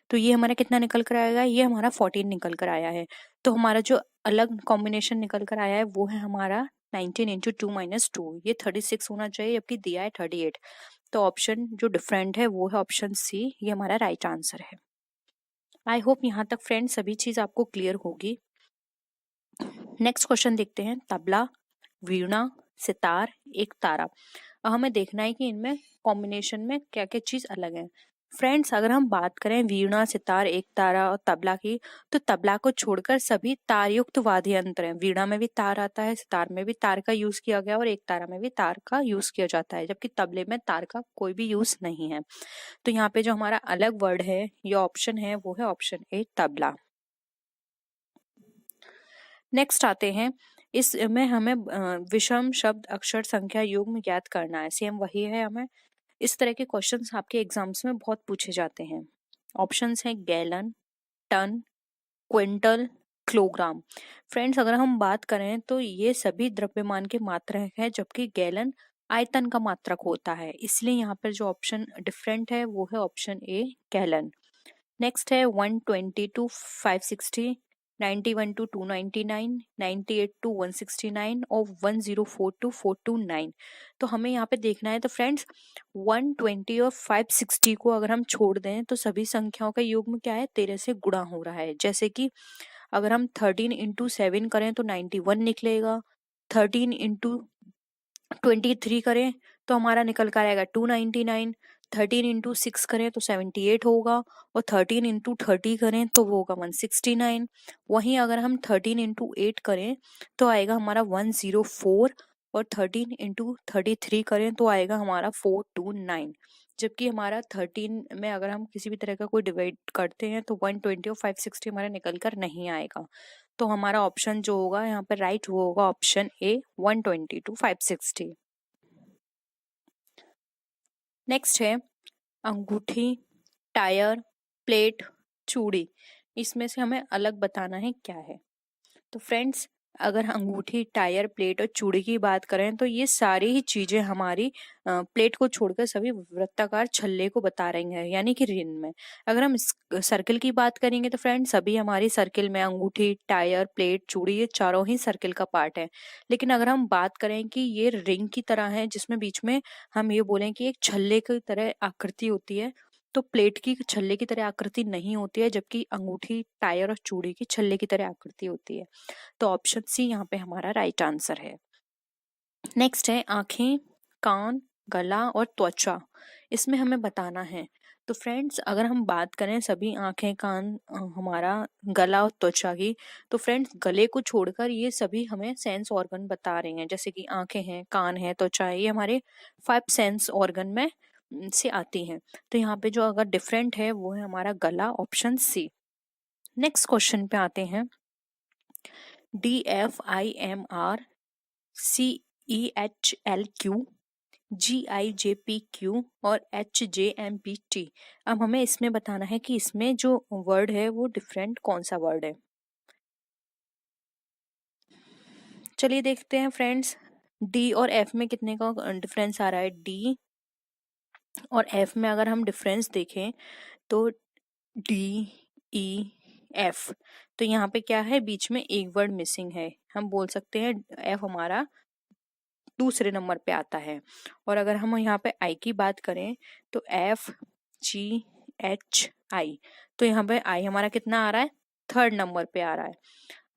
Speaker 2: तो ये हमारा कितना निकल कर आएगा, ये हमारा 14 निकल कर आया है। तो हमारा जो अलग कॉम्बिनेशन निकल कर आया है वो है हमारा 19 × 2 - 2, ये 36 होना चाहिए जबकि दिया है 38। तो ऑप्शन जो डिफरेंट है वो है ऑप्शन सी, ये हमारा राइट आंसर है। आई होप यहाँ तक फ्रेंड्स सभी चीज आपको क्लियर होगी। नेक्स्ट क्वेश्चन देखते हैं, तबला, वीणा, सितार, एक तारा। अब हमें देखना है कि इनमें कॉम्बिनेशन में क्या क्या चीज अलग है। फ्रेंड्स अगर हम बात करें वीणा, सितार, एक तारा और तबला की, तो तबला को छोड़कर सभी तारयुक्त वाद्य यंत्र हैं। वीणा में भी तार आता है, सितार में भी तार का यूज किया गया और एक तारा में भी तार का यूज किया जाता है, जबकि तबले में तार का कोई भी यूज नहीं है। तो यहाँ पे जो हमारा अलग वर्ड है या ऑप्शन है वो है ऑप्शन ए, तबला। नेक्स्ट आते हैं, इसमें हमें विषम शब्द अक्षर संख्या युग्म ज्ञात करना है। सेम वही है, हमें इस तरह के क्वेश्चंस आपके एग्जाम्स में बहुत पूछे जाते हैं। ऑप्शंस हैं gallon, ton, quintal, kilogram. Friends अगर हम बात करें तो ये सभी द्रव्यमान के मात्रक है, जबकि गैलन आयतन का मात्रक होता है, इसलिए यहाँ पर जो ऑप्शन डिफरेंट है वो है ऑप्शन ए, गैलन। नेक्स्ट है 120 to 560, 91 to 299, 98 to 169 और 104 to 429। तो हमें यहाँ पे देखना है, तो फ्रेंड्स 120 और 560 को अगर हम छोड़ दें तो सभी संख्याओं का युग्म क्या है, 13 से गुणा हो रहा है। जैसे कि अगर हम 13 × 7 करें तो 91 निकलेगा, 13 × 23 करें तो हमारा निकल कर आएगा 299, 13 इंटू 6 करें तो 78 होगा, और 13 इंटू 30 करें तो वो होगा 169। वहीं अगर हम 13 इंटू 8 करें तो आएगा हमारा 104, और 13 इंटू 33 करें तो आएगा हमारा 429। जबकि हमारा 13 में अगर हम किसी भी तरह का कोई डिवाइड करते हैं तो 120 और 560 हमारा निकल कर नहीं आएगा। तो हमारा ऑप्शन जो होगा यहाँ पे राइट वो होगा ऑप्शन ए, 120 टू 560। नेक्स्ट है अंगूठी, टायर, प्लेट, चूड़ी। इसमें से हमें अलग बताना है क्या है। तो फ्रेंड्स, अगर अंगूठी, टायर, प्लेट और चूड़ी की बात करें तो ये सारी ही चीजें हमारी प्लेट को छोड़कर सभी वृत्ताकार छल्ले को बता रही हैं, यानी कि रिन में। अगर हम सर्किल की बात करेंगे तो फ्रेंड्स सभी हमारी सर्किल में अंगूठी, टायर, प्लेट, चूड़ी ये चारों ही सर्किल का पार्ट है। लेकिन अगर हम बात करें कि ये रिंग की तरह है, जिसमें बीच में हम ये बोलें कि एक छल्ले की तरह आकृति होती है, तो प्लेट की छल्ले की तरह आकृति नहीं होती है, जबकि अंगूठी, टायर और चूड़ी की छल्ले की तरह आकृति होती है। तो ऑप्शन सी यहाँ पे हमारा राइट आंसर है। नेक्स्ट है आंखें, कान, गला और त्वचा। इसमें हमें बताना है। तो फ्रेंड्स, अगर हम बात करें सभी आंखें, कान, हमारा गला और त्वचा की, तो फ्रेंड्स गले को छोड़कर ये सभी हमें सेंस ऑर्गन बता रहे हैं। जैसे कि आंखें हैं, कान है, त्वचा है, ये हमारे 5 सेंस ऑर्गन में से आती हैं। तो यहाँ पे जो अगर डिफरेंट है वो है हमारा गला, ऑप्शन सी। नेक्स्ट क्वेश्चन पे आते हैं। DFIMR, CEHLQ, GIJPQ और HJMPT। अब हमें इसमें बताना है कि इसमें जो वर्ड है वो डिफरेंट कौन सा वर्ड है। चलिए देखते हैं फ्रेंड्स, डी और एफ में कितने का डिफरेंस आ रहा है। डी और एफ में अगर हम डिफरेंस देखें तो DEF, तो यहाँ पे क्या है, बीच में एक वर्ड मिसिंग है। हम बोल सकते हैं एफ हमारा दूसरे नंबर पे आता है। और अगर हम यहाँ पे आई की बात करें तो FGHI, तो यहाँ पे आई हमारा कितना आ रहा है, थर्ड नंबर पे आ रहा है।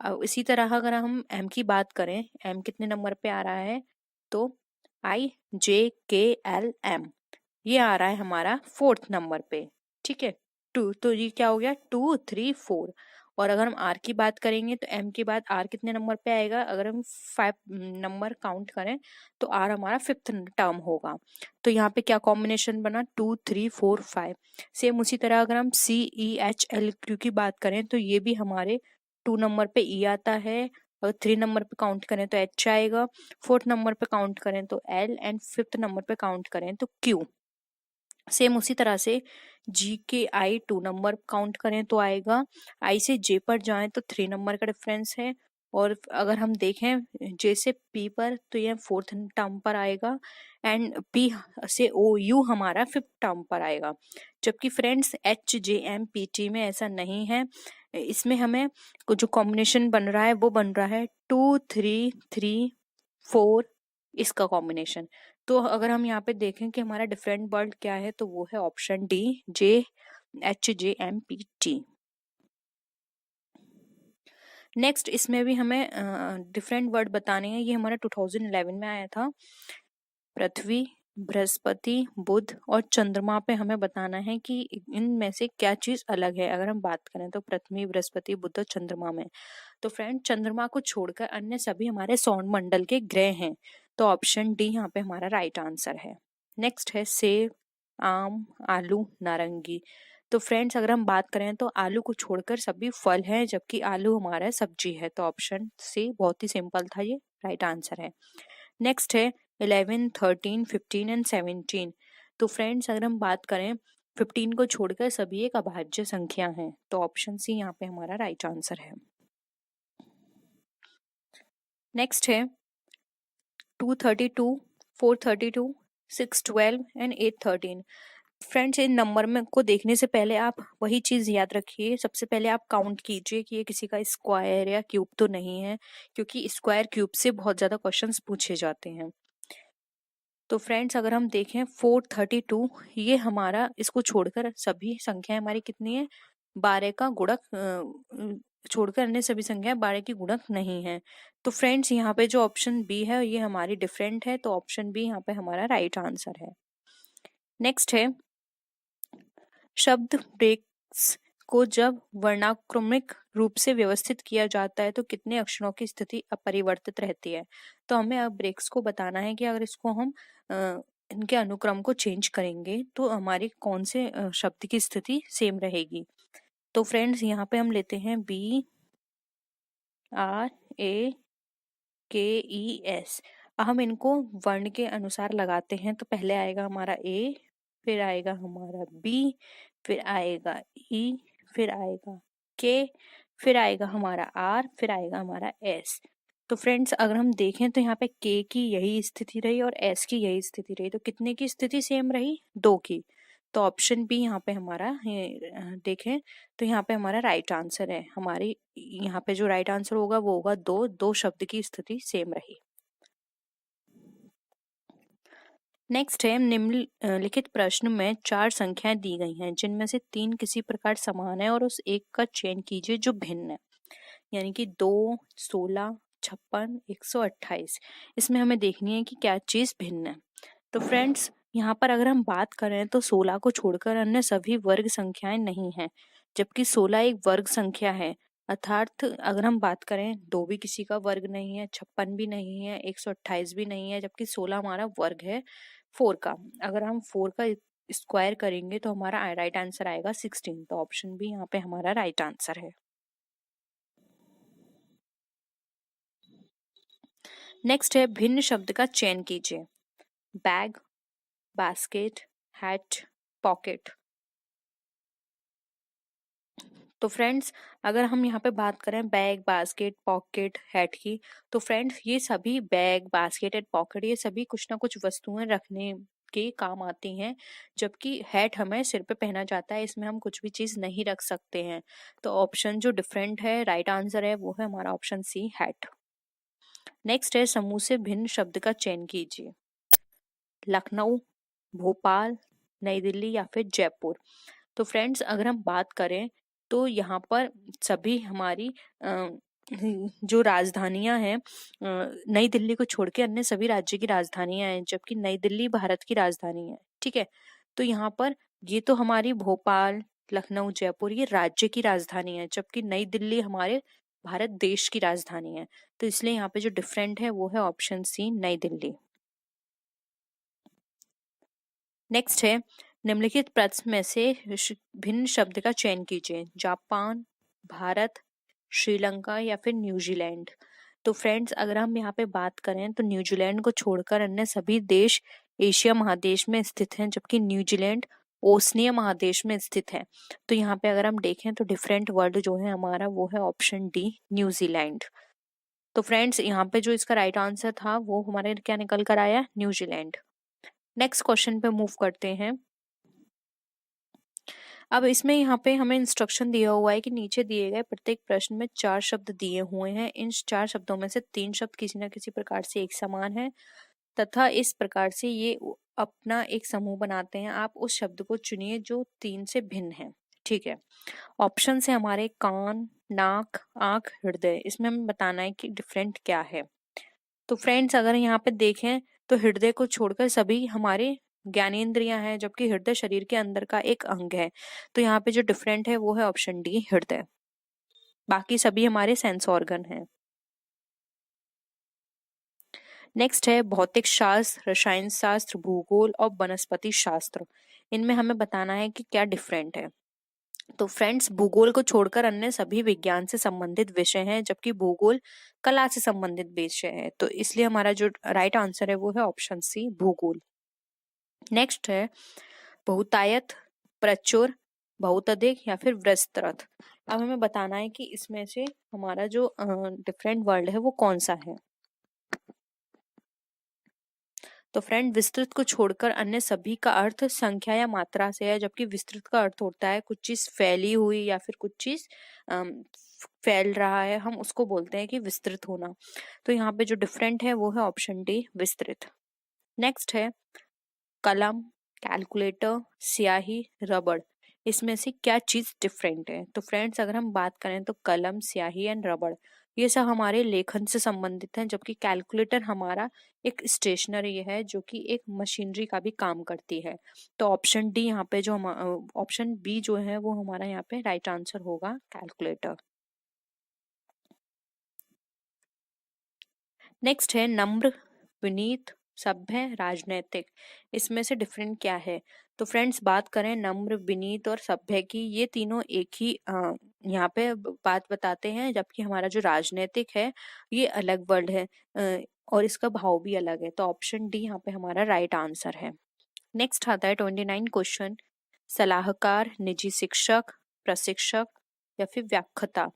Speaker 2: अब इसी तरह अगर हम एम की बात करें, एम कितने नंबर पे आ रहा है, तो IJKLM, ये आ रहा है हमारा फोर्थ नंबर पे। ठीक है, 2, तो ये क्या हो गया, 2, 3, 4। और अगर हम आर की बात करेंगे तो एम के बाद आर कितने नंबर पे आएगा, अगर हम 5 नंबर काउंट करें तो आर हमारा 5th टर्म होगा। तो यहाँ पे क्या कॉम्बिनेशन बना, 2, 3, 4, 5। सेम उसी तरह अगर हम CEHLQ की बात करें तो ये भी हमारे 2 नंबर पे ई आता है, और 3 नंबर पे काउंट करें तो एच आएगा, 4th नंबर पे काउंट करें तो एल, एंड 5th नंबर पे काउंट करें तो क्यू। सेम उसी तरह से GKI 2 नंबर काउंट करें तो आएगा, आई से जे पर जाएं तो 3 नंबर का डिफरेंस है। और अगर हम देखें जे से पी पर तो यह 4th टर्म पर आएगा, एंड पी से ओ यू हमारा 5th टर्म पर आएगा। जबकि फ्रेंड्स HJMPT में ऐसा नहीं है। इसमें हमें जो कॉम्बिनेशन बन रहा है वो बन रहा है 2, 3, 3, 4, इसका कॉम्बिनेशन। तो अगर हम यहाँ पे देखें कि हमारा डिफरेंट वर्ड क्या है तो वो है ऑप्शन डी, HJMPT। नेक्स्ट इसमें भी हमें डिफरेंट वर्ड बताने हैं। ये हमारा 2011 में आया था। पृथ्वी, बृहस्पति, बुध और चंद्रमा पे हमें बताना है कि इनमें से क्या चीज अलग है। अगर हम बात करें तो पृथ्वी, बृहस्पति, बुध और चंद्रमा में, तो फ्रेंड चंद्रमा को छोड़कर अन्य सभी हमारे सौर मंडल के ग्रह हैं। तो ऑप्शन डी यहाँ पे हमारा राइट आंसर है। नेक्स्ट है सेब, आम, आलू, नारंगी। तो फ्रेंड्स अगर हम बात करें तो आलू को छोड़कर सभी फल हैं, जबकि आलू हमारा सब्जी है। तो ऑप्शन सी बहुत ही सिंपल था, ये राइट आंसर है। नेक्स्ट है 11, 13, 15 एंड 17। तो फ्रेंड्स अगर हम बात करें 15 को छोड़कर सभी एक अभाज्य संख्या हैं। तो ऑप्शन सी यहाँ पे हमारा राइट आंसर है। नेक्स्ट है 232, 432, 612 एंड 813। फ्रेंड्स इन नंबर में को देखने से पहले आप वही चीज याद रखिए, सबसे पहले आप काउंट कीजिए कि ये किसी का स्क्वायर या क्यूब तो नहीं है, क्योंकि स्क्वायर क्यूब से बहुत ज्यादा क्वेश्चंस पूछे जाते हैं। तो फ्रेंड्स अगर हम देखें 432, ये हमारा, इसको छोड़कर सभी संख्याएं हमारी कितनी है, 12 का गुणक छोड़कर अन्य सभी संख्याएं 12 की गुणक नहीं है। तो फ्रेंड्स यहाँ पे जो ऑप्शन बी है ये हमारी डिफरेंट है। तो ऑप्शन बी यहाँ पे हमारा राइट आंसर है। नेक्स्ट है शब्द ब्रेक्स को जब वर्णाक्रमिक रूप से व्यवस्थित किया जाता है तो कितने अक्षरों की स्थिति अपरिवर्तित रहती है। तो हमें अब ब्रेक्स को बताना है कि अगर इसको हम इनके अनुक्रम को चेंज करेंगे तो हमारी कौन से शब्द की स्थिति सेम रहेगी। तो फ्रेंड्स यहाँ पे हम लेते हैं BRAKES। हम इनको वर्ण के अनुसार लगाते हैं तो पहले आएगा हमारा A, फिर आएगा हमारा B, फिर आएगा E, फिर आएगा K, फिर आएगा हमारा R, फिर आएगा हमारा S। तो फ्रेंड्स अगर हम देखें तो यहाँ पे K की यही स्थिति रही और S की यही स्थिति रही, तो कितने की स्थिति सेम रही? 2 की। तो ऑप्शन बी यहाँ पे हमारा देखें तो यहाँ पे हमारा राइट आंसर है। हमारी यहाँ पे जो राइट आंसर होगा वो होगा 2, 2 शब्द की स्थिति सेम रही। नेक्स्ट है निम्नलिखित प्रश्न में 4 संख्याएं दी गई हैं जिनमें से 3 किसी प्रकार समान है और उस एक का चयन कीजिए जो भिन्न है। यानी कि 2, 16, 56, 128। इसमें हमें देखनी है कि क्या चीज भिन्न है। तो फ्रेंड्स यहाँ पर अगर हम बात करें तो 16 को छोड़कर अन्य सभी वर्ग संख्याएं नहीं हैं, जबकि 16 एक वर्ग संख्या है। अर्थात अगर हम बात करें 2 भी किसी का वर्ग नहीं है, 56 भी नहीं है, 128 भी नहीं है, जबकि 16 हमारा वर्ग है 4 का। अगर हम 4 का स्क्वायर करेंगे तो हमारा राइट आंसर आएगा 16। तो ऑप्शन बी यहाँ पे हमारा राइट आंसर है। नेक्स्ट है भिन्न शब्द का चयन कीजिए। Bag, basket, hat, pocket. तो फ्रेंड्स अगर हम यहाँ पे बात करें बैग, बास्केट, पॉकेट, हैट की, तो फ्रेंड्स ये सभी बैग, बास्केट एंड पॉकेट ये सभी कुछ ना कुछ वस्तुएं रखने के काम आती हैं, जबकि हैट हमें सिर पे पहना जाता है, इसमें हम कुछ भी चीज नहीं रख सकते हैं। तो ऑप्शन जो डिफरेंट है, राइट आंसर है, वो है हमारा ऑप्शन सी, हैट। नेक्स्ट है समूह से भिन्न शब्द का चयन कीजिए। लखनऊ, भोपाल, नई दिल्ली या फिर जयपुर। तो फ्रेंड्स अगर हम बात करें तो यहाँ पर सभी हमारी जो राजधानियां हैं, नई दिल्ली को छोड़ के अन्य सभी राज्य की राजधानियां हैं, जबकि नई दिल्ली भारत की राजधानी है। ठीक है, तो यहाँ पर ये तो हमारी भोपाल, लखनऊ, जयपुर ये राज्य की राजधानी है, जबकि नई दिल्ली हमारे भारत देश की राजधानी है। तो इसलिए यहाँ पे जो डिफरेंट है वो है ऑप्शन सी, नई दिल्ली। नेक्स्ट है निम्नलिखित प्रश्न में से भिन्न शब्द का चयन कीजिए। जापान, भारत, श्रीलंका या फिर न्यूजीलैंड। तो फ्रेंड्स अगर हम यहाँ पे बात करें तो न्यूजीलैंड को छोड़कर अन्य सभी देश एशिया महादेश में स्थित हैं, जबकि न्यूजीलैंड ओशनिया महादेश में स्थित है। तो यहाँ पे अगर हम देखें तो डिफरेंट वर्ड जो है हमारा वो है ऑप्शन डी, न्यूजीलैंड। तो फ्रेंड्स यहाँ पे जो इसका राइट आंसर था वो हमारे क्या निकल कर आया, न्यूजीलैंड। नेक्स्ट क्वेश्चन पे मूव करते हैं। अब इसमें यहाँ पे हमें इंस्ट्रक्शन दिया हुआ है कि नीचे दिए गए प्रत्येक प्रश्न में 4 शब्द दिए हुए हैं। इन 4 शब्दों में से 3 शब्द किसी न किसी प्रकार से एक समान है तथा इस प्रकार से ये अपना एक समूह बनाते हैं। आप उस शब्द को चुनिए जो 3 से भिन्न है। ठीक है, ऑप्शन से हमारे कान, नाक, आंख, हृदय। इसमें हमें बताना है कि डिफरेंट क्या है। तो फ्रेंड्स अगर यहाँ पे देखें तो हृदय को छोड़कर सभी हमारे ज्ञानेंद्रियां हैं, जबकि हृदय शरीर के अंदर का एक अंग है। तो यहाँ पे जो डिफरेंट है वो है ऑप्शन डी, हृदय। बाकी सभी हमारे सेंस ऑर्गन हैं। नेक्स्ट है भौतिक शास्त्र, रसायन शास्त्र, भूगोल और वनस्पति शास्त्र। इनमें हमें बताना है कि क्या डिफरेंट है। तो फ्रेंड्स भूगोल को छोड़कर अन्य सभी विज्ञान से संबंधित विषय हैं, जबकि भूगोल कला से संबंधित विषय है। तो इसलिए हमारा जो राइट आंसर है वो है ऑप्शन सी, भूगोल। नेक्स्ट है बहुतायत, प्रचुर, बहुतधिक या फिर विस्तृत। अब हमें बताना है कि इसमें से हमारा जो डिफरेंट वर्ड है वो कौन सा है। तो फ्रेंड विस्तृत को छोड़कर अन्य सभी का अर्थ संख्या या मात्रा से है, जबकि विस्तृत का अर्थ होता है कुछ चीज फैली हुई या फिर कुछ चीज फैल रहा है, हम उसको बोलते हैं कि विस्तृत होना। तो यहाँ पे जो डिफरेंट है वो है ऑप्शन डी, विस्तृत। नेक्स्ट है कलम, कैलकुलेटर, स्याही, रबड़। इसमें से क्या चीज डिफरेंट है। तो फ्रेंड्स अगर हम बात करें तो कलम, स्याही एंड रबड़ ये सब हमारे लेखन से संबंधित हैं, जबकि कैलकुलेटर हमारा एक स्टेशनरी है जो कि एक मशीनरी का भी काम करती है। तो ऑप्शन डी यहाँ पे जो ऑप्शन बी जो है वो हमारा यहाँ पे राइट आंसर होगा, कैलकुलेटर। नेक्स्ट है नम्र, विनीत, सभ्य, राजनैतिक। इसमें से डिफरेंट क्या है? तो फ्रेंड्स बात करें नम्र, विनीत और सभ्य की, ये तीनों एक ही यहाँ पे बात बताते हैं, जबकि हमारा जो राजनैतिक है ये अलग वर्ड है और इसका भाव भी अलग है। तो ऑप्शन डी यहाँ पे हमारा राइट आंसर है। नेक्स्ट आता है 29 क्वेश्चन, सलाहकार, निजी शिक्षक, प्रशिक्षक या फिर व्याख्याता।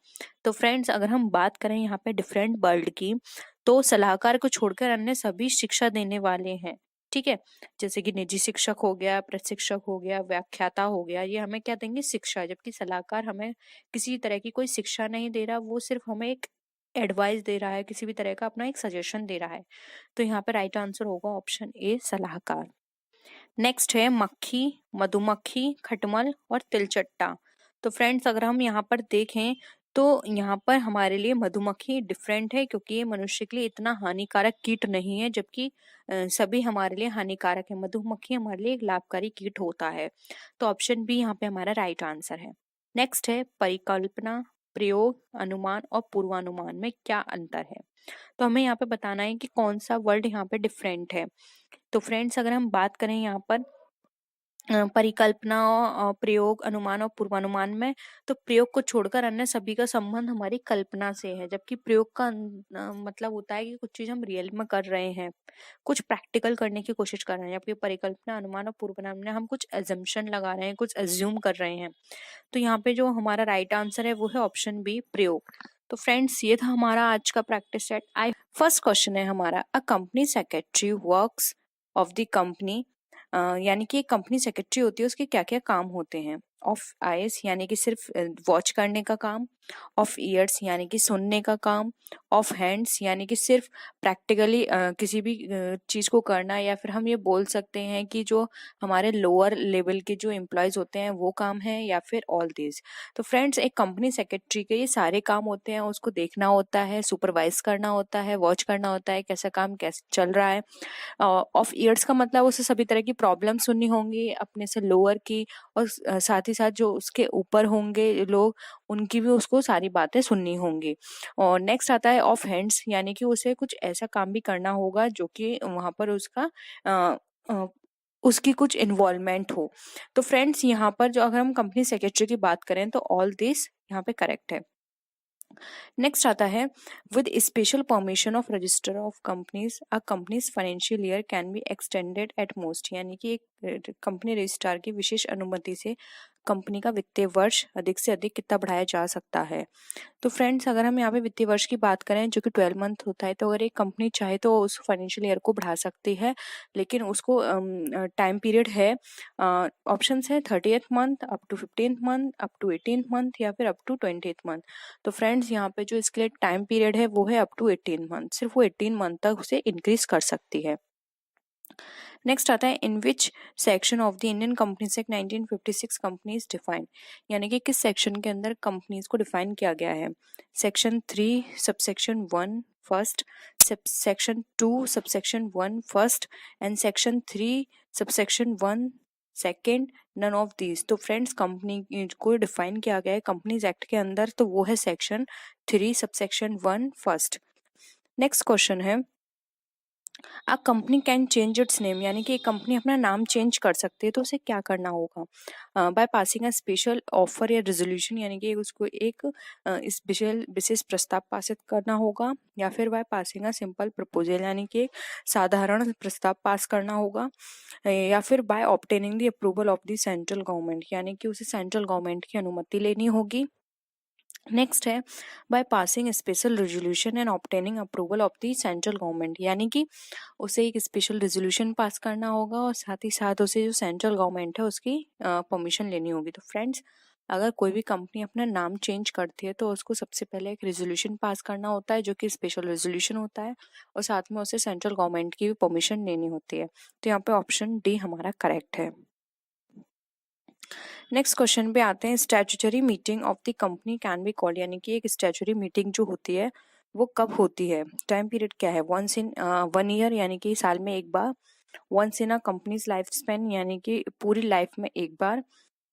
Speaker 2: तो फ्रेंड्स अगर हम बात करें यहाँ पे डिफरेंट वर्ड की, तो सलाहकार को छोड़कर अन्य सभी शिक्षा देने वाले हैं, ठीक है। जैसे कि निजी शिक्षक हो गया, प्रशिक्षक हो गया, व्याख्याता हो गया, ये हमें क्या देंगे? शिक्षा। जबकि सलाहकार हमें किसी तरह की कोई शिक्षा नहीं दे रहा, वो सिर्फ हमें एक एडवाइस दे रहा है, किसी भी तरह का अपना एक सजेशन दे रहा है। तो यहाँ पे राइट आंसर होगा ऑप्शन ए, सलाहकार। नेक्स्ट है मक्खी, मधुमक्खी, खटमल और तिलचट्टा। तो फ्रेंड्स अगर हम यहाँ पर देखें तो यहाँ पर हमारे लिए मधुमक्खी डिफरेंट है, क्योंकि ये मनुष्य के लिए इतना हानिकारक कीट नहीं है, जबकि सभी हमारे लिए हानिकारक है। मधुमक्खी हमारे लिए एक लाभकारी कीट होता है। तो ऑप्शन बी यहाँ पे हमारा राइट आंसर है। नेक्स्ट है परिकल्पना, प्रयोग, अनुमान और पूर्वानुमान में क्या अंतर है? तो हमें यहाँ पे बताना है कि कौन सा वर्ड यहाँ पे डिफरेंट है। तो फ्रेंड्स अगर हम बात करें यहाँ पर परिकल्पना, प्रयोग, अनुमान और पूर्वानुमान में, तो प्रयोग को छोड़कर अन्य सभी का संबंध हमारी कल्पना से है। जबकि प्रयोग का मतलब होता है कि कुछ चीज हम रियल में कर रहे हैं, कुछ प्रैक्टिकल करने की कोशिश कर रहे हैं। जबकि परिकल्पना, अनुमान और पूर्वानुमान में हम कुछ एजम्पशन लगा रहे हैं, कुछ एज्यूम कर रहे हैं। तो यहाँ पे जो हमारा राइट आंसर है वो है ऑप्शन बी, प्रयोग। तो फ्रेंड्स ये था हमारा आज का प्रैक्टिस सेट। फर्स्ट क्वेश्चन है हमारा, a company secretary works of the company, यानी कि एक कंपनी सेक्रेटरी होती है, उसके क्या क्या काम होते हैं? ऑफ आईज यानी कि सिर्फ वॉच करने का काम, ऑफ ईयर्स यानी कि सुनने का काम, ऑफ हैंड्स यानी कि सिर्फ प्रैक्टिकली किसी भी चीज को करना, या फिर हम ये बोल सकते हैं कि जो हमारे लोअर लेवल के जो एम्प्लॉयज होते हैं वो काम है, या फिर ऑल दिस। तो फ्रेंड्स एक कंपनी सेक्रेटरी के ये सारे काम होते हैं, उसको देखना होता है, सुपरवाइज करना होता है, वॉच करना होता है कैसा काम कैसे चल रहा है। ऑफ ईयर्स का मतलब उसे सभी तरह की प्रॉब्लम सुननी होंगी, अपने से लोअर की, और साथ ही साथ जो उसके ऊपर होंगे लोग, उनकी भी उसको सारी बातें सुननी होंगी। और नेक्स्ट आता है ऑफ हैंड्स, यानी कि उसे कुछ ऐसा काम भी करना होगा जो कि वहां पर उसका अ, अ, उसकी कुछ इन्वॉल्वमेंट हो। तो फ्रेंड्स यहाँ पर जो अगर हम कंपनी सेक्रेटरी की बात करें तो ऑल दिस यहाँ पे करेक्ट है। नेक्स्ट आता है, with special permission of register of companies a companies financial year can be extended at most, यानी कि एक कंपनी रजिस्ट्रार की विशेष अनुमति से कंपनी का वित्तीय वर्ष अधिक से अधिक कितना बढ़ाया जा सकता है? तो फ्रेंड्स अगर हम यहाँ पे वित्तीय वर्ष की बात करें जो कि 12 मंथ होता है, तो अगर एक कंपनी चाहे तो उस फाइनेंशियल ईयर को बढ़ा सकती है, लेकिन उसको टाइम पीरियड है, ऑप्शंस है 30th month, up to 15th month, up to 18th month, या फिर अप टू 20th मंथ। तो फ्रेंड्स यहाँ पे जो इसके लिए टाइम पीरियड है वो है अप टू 18 मंथ, सिर्फ वो 18 मंथ तक उसे इंक्रीज कर सकती है। नेक्स्ट आता है, in which section of the Indian companies act 1956 companies define, यानी कि किस सेक्शन के अंदर कंपनीज को डिफाइन किया गया है? Section 3 subsection 1 first, section 2 subsection 1 first and section 3 subsection 1 second, none of these. तो फ्रेंड्स कंपनी को डिफाइन किया गया है कंपनीज एक्ट के अंदर, तो वो है section 3 subsection 1 first. Next question है, a company can change its name, यानी कि एक कंपनी अपना नाम चेंज कर सकती है, तो उसे क्या करना होगा? Bye passing a special offer या रेजोल्यूशन, यानी कि उसको एक स्पेशल विशेष प्रस्ताव पासित करना होगा, या फिर by passing a simple proposal, यानी कि साधारण प्रस्ताव पास करना होगा, या फिर by obtaining the approval of the central government, यानी कि उसे सेंट्रल गवर्नमेंट की अनुमति लेनी होगी। नेक्स्ट है by passing special resolution and obtaining approval of the central government, यानी कि उसे एक स्पेशल रेजोल्यूशन पास करना होगा और साथ ही साथ उसे जो सेंट्रल गवर्नमेंट है उसकी परमिशन लेनी होगी। तो फ्रेंड्स अगर कोई भी कंपनी अपना नाम चेंज करती है तो उसको सबसे पहले एक रेजोल्यूशन पास करना होता है जो कि स्पेशल रेजोल्यूशन होता है, और साथ में उसे सेंट्रल गवर्नमेंट की भी परमिशन लेनी होती है। तो यहाँ पे ऑप्शन डी हमारा करेक्ट है। नेक्स्ट क्वेश्चन पे आते हैं, statutory meeting of the company can be called, यानी कि एक स्टैट्यूटरी मीटिंग जो होती है वो कब होती है, टाइम पीरियड क्या है, वंस इन 1 ईयर यानी कि साल में एक बार, once in a company's life span यानी कि पूरी लाइफ में एक बार,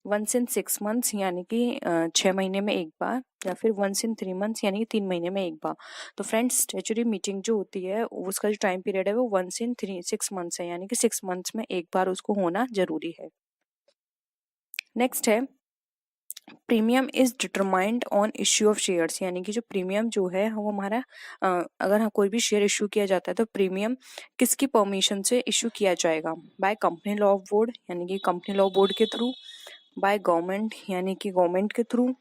Speaker 2: वंस इन 6 मंथ्स यानी कि 6 महीने में एक बार, या फिर वंस इन 3 मंथ्स यानी कि 3 महीने में एक बार। तो फ्रेंड्स स्टैट्यूटरी मीटिंग जो होती है उसका जो टाइम पीरियड है वो वंस इन 6 मंथ्स है, यानी कि 6 मंथ्स में एक बार उसको होना जरूरी है। नेक्स्ट है, premium is determined on issue of shares, यानी कि जो प्रीमियम जो है वो हमारा अगर कोई भी शेयर इशू किया जाता है तो प्रीमियम किसकी परमिशन से इशू किया जाएगा, बाय कंपनी लॉ बोर्ड यानी कि कंपनी लॉ बोर्ड के थ्रू, बाय गवर्नमेंट यानी कि गवर्नमेंट के थ्रू,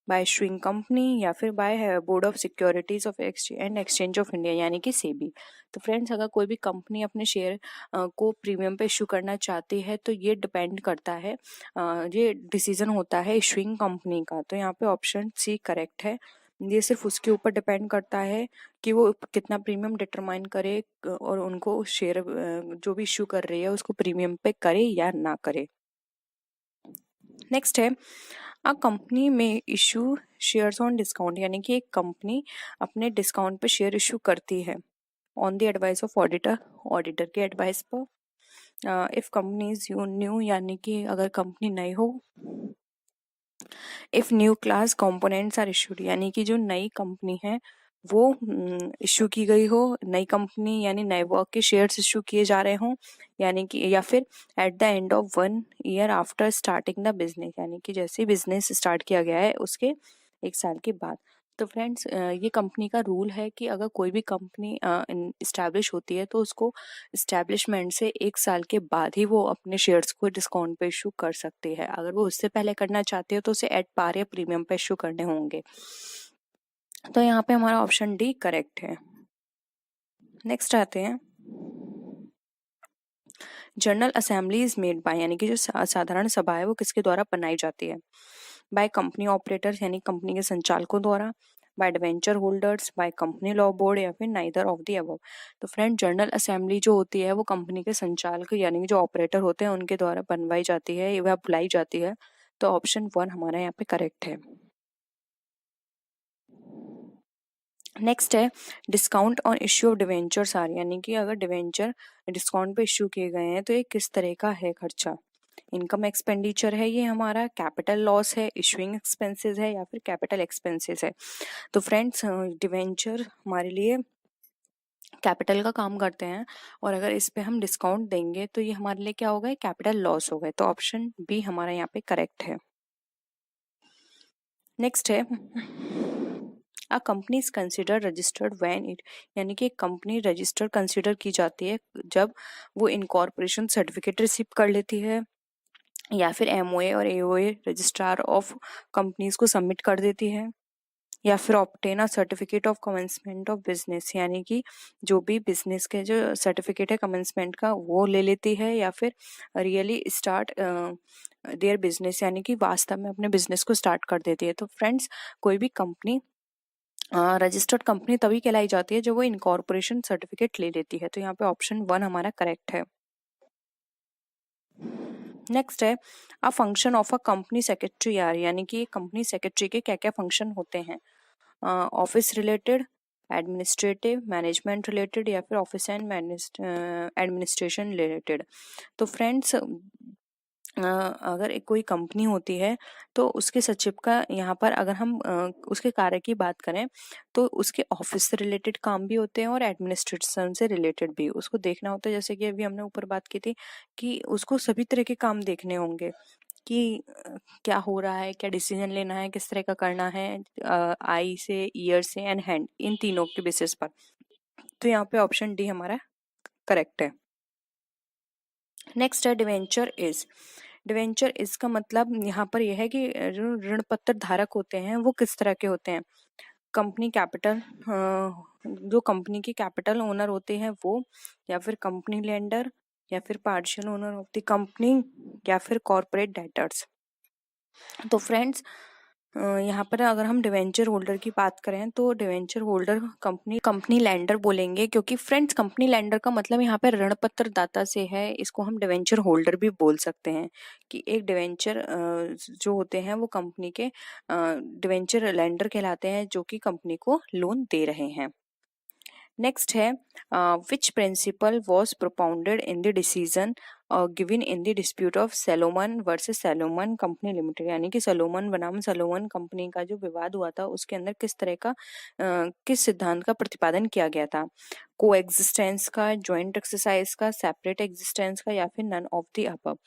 Speaker 2: बाय इशूइंग कंपनी, या फिर by board of securities of and exchange of India यानी कि सेबी। तो फ्रेंड्स अगर कोई भी कंपनी अपने शेयर को प्रीमियम पे इशू करना चाहती है तो ये डिपेंड करता है, ये डिसीजन होता है इशूइंग कंपनी का। तो यहाँ पे ऑप्शन सी करेक्ट है, ये सिर्फ उसके ऊपर डिपेंड करता है कि वो कितना प्रीमियम डिटरमाइन करे और उनको शेयर जो भी इशू कर रही है उसको प्रीमियम पे करे या ना करे। नेक्स्ट है, अ कंपनी में इशू शेयर्स ऑन डिस्काउंट, यानी कि एक कंपनी अपने डिस्काउंट पे शेयर इशू करती है on the advice of auditor, auditor के एडवाइस पर। इफ कंपनी इज न्यू यानी कि अगर कंपनी नई हो, if new class components are issued यानी कि जो नई कंपनी है वो इशू की गई हो, नई कंपनी यानी नए वर्क के शेयर्स इशू किए जा रहे हों, यानी कि या फिर at the end of 1 year after starting the business, यानी कि जैसे बिजनेस स्टार्ट किया गया है उसके 1 साल के बाद। तो फ्रेंड्स ये कंपनी का रूल है कि अगर कोई भी कंपनी इस्टेब्लिश होती है तो उसको इस्टेब्लिशमेंट से 1 साल के बाद ही वो अपने शेयर्स को डिस्काउंट पे इशू कर सकती है। अगर वो उससे पहले करना चाहती है तो उसे एट पार या प्रीमियम पे इशू करने होंगे। तो यहाँ पे हमारा ऑप्शन डी करेक्ट है। नेक्स्ट आते हैं, general assembly is made by, यानी कि जो साधारण सभा है वो किसके द्वारा बनाई जाती है, बाय कंपनी ऑपरेटर्स यानी कंपनी के संचालकों द्वारा, by debenture holders, by company law board, या फिर नाइदर ऑफ द अबव। तो फ्रेंड जनरल असेंबली जो होती है वो कंपनी के संचालक यानी कि जो ऑपरेटर होते हैं उनके द्वारा बनवाई जाती है, वह बुलाई जाती है। तो ऑप्शन 1 हमारा यहाँ पे करेक्ट है। नेक्स्ट है, discount on issue of debentures are, यानी कि अगर डिवेंचर डिस्काउंट पे इश्यू किए गए हैं तो ये किस तरह का है खर्चा, इनकम एक्सपेंडिचर है ये हमारा, कैपिटल लॉस है, इशूइंग एक्सपेंसेस है, या फिर कैपिटल एक्सपेंसेस है। तो फ्रेंड्स डिवेंचर हमारे लिए कैपिटल का काम करते हैं और अगर इस पे हम डिस्काउंट देंगे तो ये हमारे लिए क्या होगा, कैपिटल लॉस होगा। तो ऑप्शन बी हमारा यहाँ पे करेक्ट है। नेक्स्ट है, a company is consider registered when it, यानी कि एक कंपनी रजिस्टर्ड कंसिडर की जाती है जब वो इनकॉर्पोरेशन सर्टिफिकेट रिसीव कर लेती है, या फिर एमओए और एओए रजिस्ट्रार ऑफ कंपनीज को सबमिट कर देती है, या फिर obtain a certificate of commencement of business, यानी कि जो भी बिजनेस के जो सर्टिफिकेट है कमेंसमेंट का वो ले लेती है, या फिर रियली स्टार्ट देयर बिजनेस, यानी कि वास्तव में अपने बिजनेस को स्टार्ट कर देती है। तो फ्रेंड्स कोई भी कंपनी रजिस्टर्ड कंपनी तभी कहलाई जाती है जब वो इनकॉर्पोरेशन सर्टिफिकेट ले लेती है। तो यहाँ पे ऑप्शन 1 हमारा करेक्ट है। नेक्स्ट है, a function of a company secretary are, यानी कि कंपनी सेक्रेटरी के क्या क्या फंक्शन होते हैं, office related, administrative, management related, या फिर ऑफिस एंड एडमिनिस्ट्रेशन रिलेटेड। तो फ्रेंड्स अगर एक कोई कंपनी होती है तो उसके सचिव का यहाँ पर अगर हम उसके कार्य की बात करें तो उसके ऑफिस से रिलेटेड काम भी होते हैं और एडमिनिस्ट्रेशन से रिलेटेड भी उसको देखना होता है। जैसे कि अभी हमने ऊपर बात की थी कि उसको सभी तरह के काम देखने होंगे कि क्या हो रहा है, क्या डिसीजन लेना है, किस तरह का करना है, आई से, ईयर से एंड हैंड, इन तीनों के बेसिस पर। तो यहाँ पे ऑप्शन डी हमारा करेक्ट है। नेक्स्ट है, डिवेंचर इज, डिवेंचर इसका मतलब यहाँ पर यह है कि जो ऋण पत्र धारक होते हैं वो किस तरह के होते हैं, कंपनी कैपिटल, जो कंपनी की कैपिटल ओनर होते हैं वो, या फिर कंपनी लेंडर, या फिर partial owner of the company, या फिर कॉर्पोरेट डेटर्स। तो फ्रेंड्स यहाँ पर अगर हम डिवेंचर होल्डर की बात करें तो डिवेंचर होल्डर कंपनी लैंडर बोलेंगे, क्योंकि फ्रेंड्स कंपनी लैंडर का मतलब यहाँ पर ऋण पत्र दाता से है। इसको हम डिवेंचर होल्डर भी बोल सकते हैं कि एक डिवेंचर जो होते हैं वो कंपनी के डिवेंचर लैंडर कहलाते हैं, जो कि कंपनी को लोन दे रहे हैं। नेक्स्ट है which principle was propounded in the decision given in the dispute of Salomon versus Salomon company limited, यानी कि सैलोमन बनाम सैलोमन कंपनी का जो विवाद हुआ था उसके अंदर किस तरह का किस सिद्धांत का प्रतिपादन किया गया था? को एग्जिस्टेंस का, ज्वाइंट एक्सरसाइज का, सेपरेट एग्जिस्टेंस का, या फिर नन ऑफ द अबव।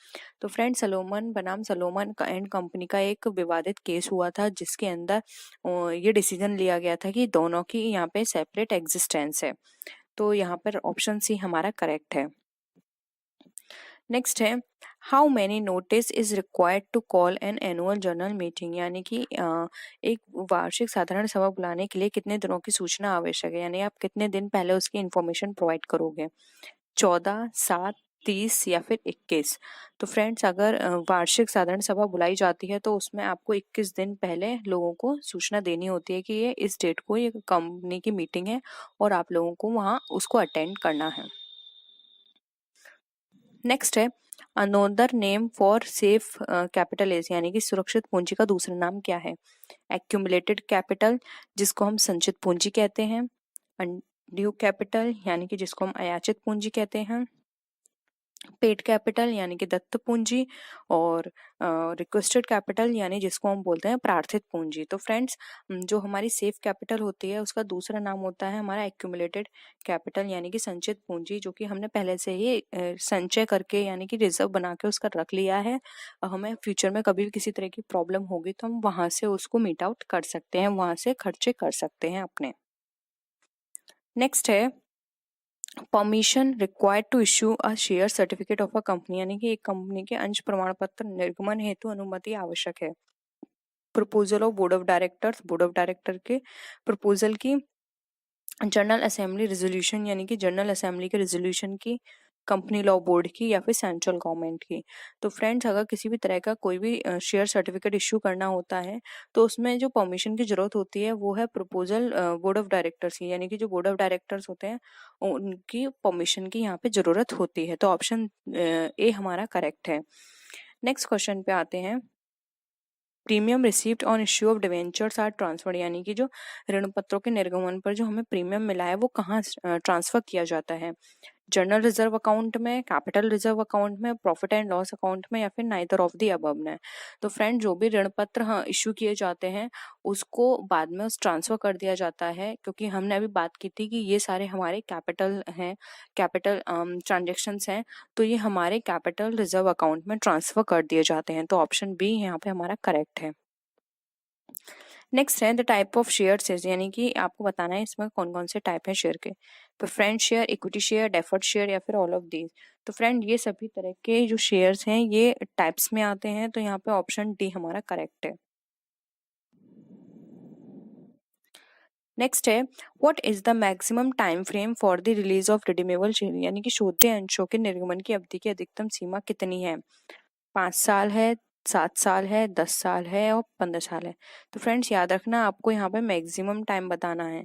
Speaker 2: तो फ्रेंड सैलोमन बनाम सैलोमन का एंड कंपनी का एक विवादित केस हुआ था, जिसके अंदर ये डिसीजन लिया गया था कि दोनों की यहाँ पे सेपरेट एग्जिस्टेंस है। तो यहाँ पर ऑप्शन सी हमारा करेक्ट है। नेक्स्ट है how many notice is required to call an annual general meeting, यानी कि एक वार्षिक साधारण सभा बुलाने के लिए कितने दिनों की सूचना आवश्यक है, यानी आप कितने दिन पहले उसकी इंफॉर्मेशन प्रोवाइड करोगे? 14, 7, 30 या फिर 21। तो फ्रेंड्स अगर वार्षिक साधारण सभा बुलाई जाती है तो उसमें आपको 21 दिन पहले लोगों को सूचना देनी होती है कि ये इस डेट को ये कंपनी की मीटिंग है और आप लोगों को वहाँ उसको अटेंड करना है। नेक्स्ट है another name for safe capital is, यानी कि सुरक्षित पूंजी का दूसरा नाम क्या है? एक्यूमुलेटेड कैपिटल, जिसको हम संचित पूंजी कहते हैं। अनड्यू कैपिटल, यानी कि जिसको हम अयाचित पूंजी कहते हैं। पेड कैपिटल, यानी कि दत्त पूंजी। और रिक्वेस्टेड कैपिटल, यानी जिसको हम बोलते हैं प्रार्थित पूंजी। तो फ्रेंड्स जो हमारी सेफ कैपिटल होती है उसका दूसरा नाम होता है हमारा एक्यूमुलेटेड कैपिटल, यानी कि संचित पूंजी, जो कि हमने पहले से ही संचय करके यानी कि रिजर्व बना के उसका रख लिया है। हमें फ्यूचर में कभी भी किसी तरह की प्रॉब्लम होगी तो हम वहां से उसको मीट आउट कर सकते हैं, वहां से खर्चे कर सकते हैं अपने। नेक्स्ट है permission required to issue a share certificate of a company, यानी कि एक कंपनी के अंश प्रमाण पत्र निर्गमन हेतु अनुमति आवश्यक है। Proposal of board of directors, board of director के प्रपोजल की, जनरल असेंबली रेजोल्यूशन, यानी कि जनरल असेंबली के रेजोल्यूशन की, कंपनी लॉ बोर्ड की, या फिर सेंट्रल गवर्नमेंट की। तो फ्रेंड्स अगर किसी भी तरह का कोई भी शेयर सर्टिफिकेट इश्यू करना होता है तो उसमें जो परमिशन की जरूरत होती है वो है प्रपोजल बोर्ड ऑफ डायरेक्टर्स की, यानी कि जो बोर्ड ऑफ डायरेक्टर्स होते हैं उनकी परमिशन की यहाँ पे जरूरत होती है। तो ऑप्शन ए हमारा करेक्ट है। नेक्स्ट क्वेश्चन पे आते हैं premium received on issue of debentures are transferred, यानी कि जो ऋण पत्रों के निर्गमन पर जो हमें प्रीमियम मिला है वो कहाँ ट्रांसफर किया जाता है? जनरल रिजर्व अकाउंट में, कैपिटल रिजर्व अकाउंट में, प्रॉफिट एंड लॉस अकाउंट में, या फिर नाइदर ऑफ द अबव में। तो फ्रेंड जो भी ऋण पत्र इश्यू किए जाते हैं उसको बाद में उस ट्रांसफर कर दिया जाता है, क्योंकि हमने अभी बात की थी कि ये सारे हमारे कैपिटल हैं, कैपिटल ट्रांजेक्शन्स हैं, तो ये हमारे कैपिटल रिजर्व अकाउंट में ट्रांसफर कर दिए जाते हैं। तो ऑप्शन बी यहाँ पे हमारा करेक्ट है। नेक्स्ट है द टाइप ऑफ शेयर्स, यानी कि आपको बताना है इसमें कौन कौन से टाइप है शेयर के। Preference share, equity share, deferred share, या फिर ऑल ऑफ दीज। तो फ्रेंड ये सभी तरह के जो शेयर्स हैं ये टाइप्स में आते हैं, तो यहाँ पे ऑप्शन डी हमारा करेक्ट है। नेक्स्ट है what is the maximum time frame for the release of redeemable share, यानी कि शोध्य अंशों के निर्गमन की अवधि की अधिकतम सीमा कितनी है? 5 साल है, 7 साल है, 10 साल है और 15 साल है। तो फ्रेंड्स याद रखना आपको यहाँ पे मैक्सिमम टाइम बताना है।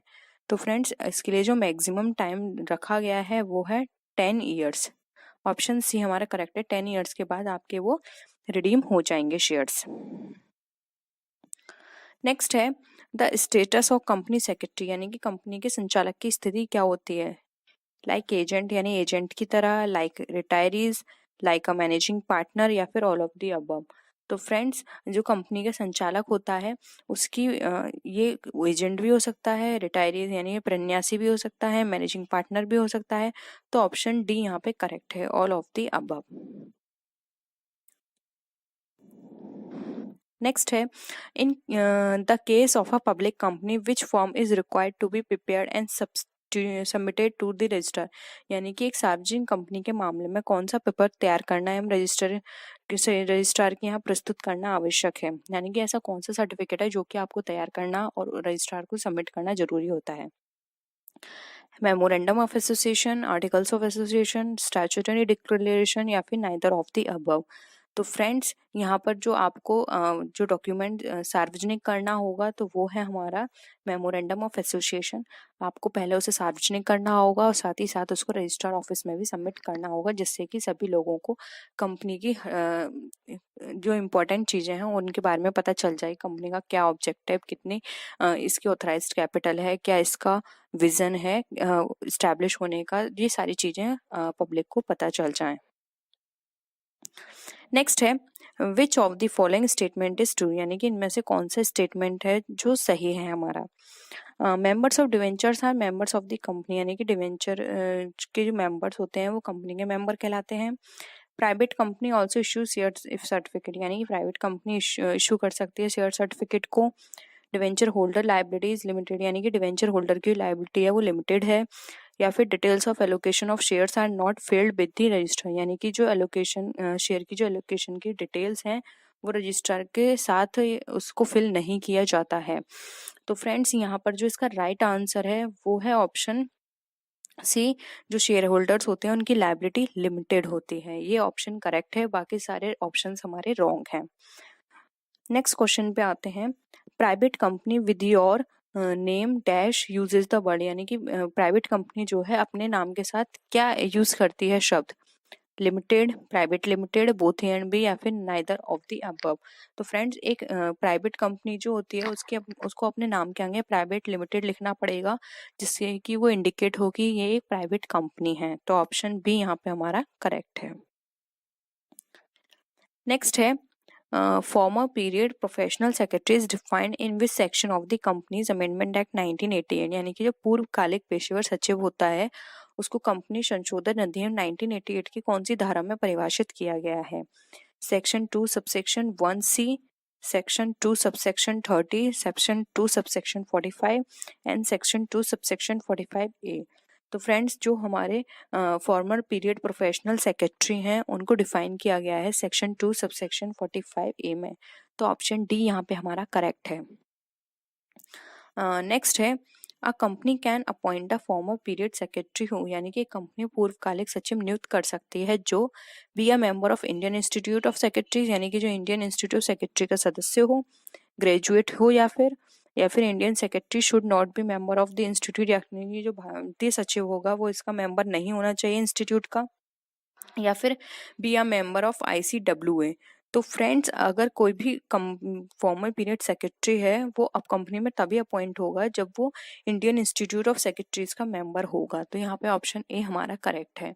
Speaker 2: तो फ्रेंड्स इसके लिए जो मैक्सिमम टाइम रखा गया है वो है 10 ईयर्स। ऑप्शन सी हमारा करेक्ट है, 10 ईयर्स के बाद आपके वो रिडीम हो जाएंगे शेयर्स। नेक्स्ट है the status of company secretary, यानी कि कंपनी के संचालक की स्थिति क्या होती है? लाइक एजेंट, यानी एजेंट की तरह, like retirees, like a managing partner, या फिर ऑल ऑफ द अबव। तो फ्रेंड्स जो कंपनी का संचालक होता है उसकी ये एजेंट भी हो सकता है, रिटायरीज यानी प्रन्यासी भी हो सकता है, मैनेजिंग पार्टनर भी हो सकता है। तो ऑप्शन डी यहाँ पे करेक्ट है, all of the above. Next है in the case of a public company which form is required to be prepared and submitted to the register, यानी कि एक सार्वजनिक कंपनी के मामले में कौन सा पेपर तैयार करना है, हम रजिस्ट्रार के यहाँ प्रस्तुत करना आवश्यक है, यानी कि ऐसा कौन सा सर्टिफिकेट है जो कि आपको तैयार करना और रजिस्ट्रार को सबमिट करना जरूरी होता है? Memorandum of association, articles of association, statutory declaration, या फिर नाइदर ऑफ द अबव। तो फ्रेंड्स यहाँ पर जो आपको जो डॉक्यूमेंट सार्वजनिक करना होगा तो वो है हमारा मेमोरेंडम ऑफ एसोसिएशन। आपको पहले उसे सार्वजनिक करना होगा और साथ ही साथ उसको रजिस्ट्रार ऑफिस में भी सबमिट करना होगा, जिससे कि सभी लोगों को कंपनी की जो इम्पोर्टेंट चीज़ें हैं उनके बारे में पता चल जाए। कंपनी का क्या ऑब्जेक्टिव, कितनी इसकी ऑथराइज्ड कैपिटल है, क्या इसका विजन है इस्टेब्लिश होने का, ये सारी चीज़ें पब्लिक को पता चल जाएं। नेक्स्ट है which of the following statement is true, यानी कि इनमें से कौन सा स्टेटमेंट है जो सही है हमारा। Members of debentures are members of the company, यानी कि डिवेंचर के जो मेंबर्स होते हैं वो कंपनी के मेंबर कहलाते हैं। Private company also issue share certificate, यानी कि प्राइवेट कंपनी इशू कर सकती है शेयर सर्टिफिकेट को। डिवेंचर होल्डर लाइबिलिटीज लिमिटेड, यानी कि डिवेंचर होल्डर की लाइबिलिटी है वो लिमिटेड है। या फिर details of allocation of shares are not filed with the register, यानी कि जो एलोकेशन शेयर की जो एलोकेशन की डिटेल्स हैं वो रजिस्ट्रार के साथ उसको फिल नहीं किया जाता है। तो फ्रेंड्स यहाँ पर जो इसका राइट आंसर है वो है ऑप्शन सी, जो शेयर होल्डर्स होते हैं उनकी लाइबिलिटी लिमिटेड होती है। ये ऑप्शन करेक्ट है, बाकी सारे ऑप्शंस हमारे रॉन्ग हैं। नेक्स्ट क्वेश्चन पे आते हैं। Private company with your name dash uses the word, यानी कि प्राइवेट कंपनी जो है अपने नाम के साथ क्या यूज करती है शब्द। Limited, private limited, both A and B, या फिर नाइदर ऑफ द अबव। तो फ्रेंड्स एक प्राइवेट कंपनी जो होती है उसको अपने नाम के आगे प्राइवेट लिमिटेड लिखना पड़ेगा, जिससे कि वो इंडिकेट हो कि ये एक प्राइवेट कंपनी है। तो ऑप्शन बी यहाँ पे हमारा करेक्ट है। नेक्स्ट है former period professional secretary is defined in which section of the Companies Amendment Act 1988, यानी कि जो पूर्वकालिक पेशेवर सचिव होता है उसको कंपनी संशोधन अधिनियम 1988 की कौन सी धारा में परिभाषित किया गया है। Section 2 subsection 1C, section 2 subsection 30, section 2 subsection 45 and section 2 subsection 45A। तो फ्रेंड्स जो हमारे फॉर्मर पीरियड प्रोफेशनल सेक्रेटरी हैं उनको डिफाइन किया गया है सेक्शन 2 सबसेक्शन 45A में। तो ऑप्शन डी यहाँ पे हमारा करेक्ट है। नेक्स्ट है a company can appoint a former period secretary हो, यानी कि कंपनी पूर्वकालिक सचिव नियुक्त कर सकती है जो be a member of Indian institute of secretaries, यानी कि जो इंडियन इंस्टीट्यूट सेक्रेटरी का सदस्य हो, ग्रेजुएट हो, या फिर Indian secretary should not be member of the institute, यानी जो भारतीय सचिव होगा वो इसका मेंबर नहीं होना चाहिए इंस्टीट्यूट का, या फिर be a member of ICWA। तो फ्रेंड्स अगर कोई भी फॉर्मर पीरियड सेक्रेटरी है वो अब कंपनी में तभी अपॉइंट होगा जब वो इंडियन इंस्टीट्यूट ऑफ सेक्रेटरीज का मेंबर होगा। तो यहाँ पे ऑप्शन ए हमारा करेक्ट है।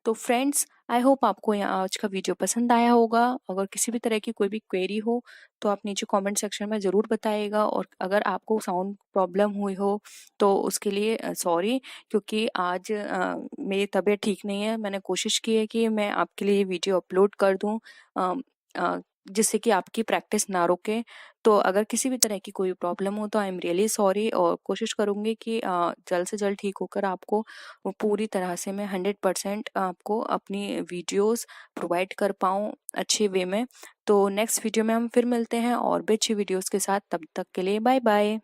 Speaker 2: तो फ्रेंड्स आई होप आपको आज का वीडियो पसंद आया होगा। अगर किसी भी तरह की कोई भी क्वेरी हो तो आप नीचे कमेंट सेक्शन में ज़रूर बताइएगा, और अगर आपको साउंड प्रॉब्लम हुई हो तो उसके लिए सॉरी, क्योंकि आज मेरी तबीयत ठीक नहीं है। मैंने कोशिश की है कि मैं आपके लिए ये वीडियो अपलोड कर दूँ जिससे कि आपकी प्रैक्टिस ना रुके। तो अगर किसी भी तरह की कोई प्रॉब्लम हो तो आई एम रियली सॉरी, और कोशिश करूँगी कि जल्द से जल्द ठीक होकर आपको पूरी तरह से मैं 100% आपको अपनी वीडियोस प्रोवाइड कर पाऊँ अच्छे वे में। तो नेक्स्ट वीडियो में हम फिर मिलते हैं और भी अच्छी वीडियोस के साथ। तब तक के लिए बाय बाय।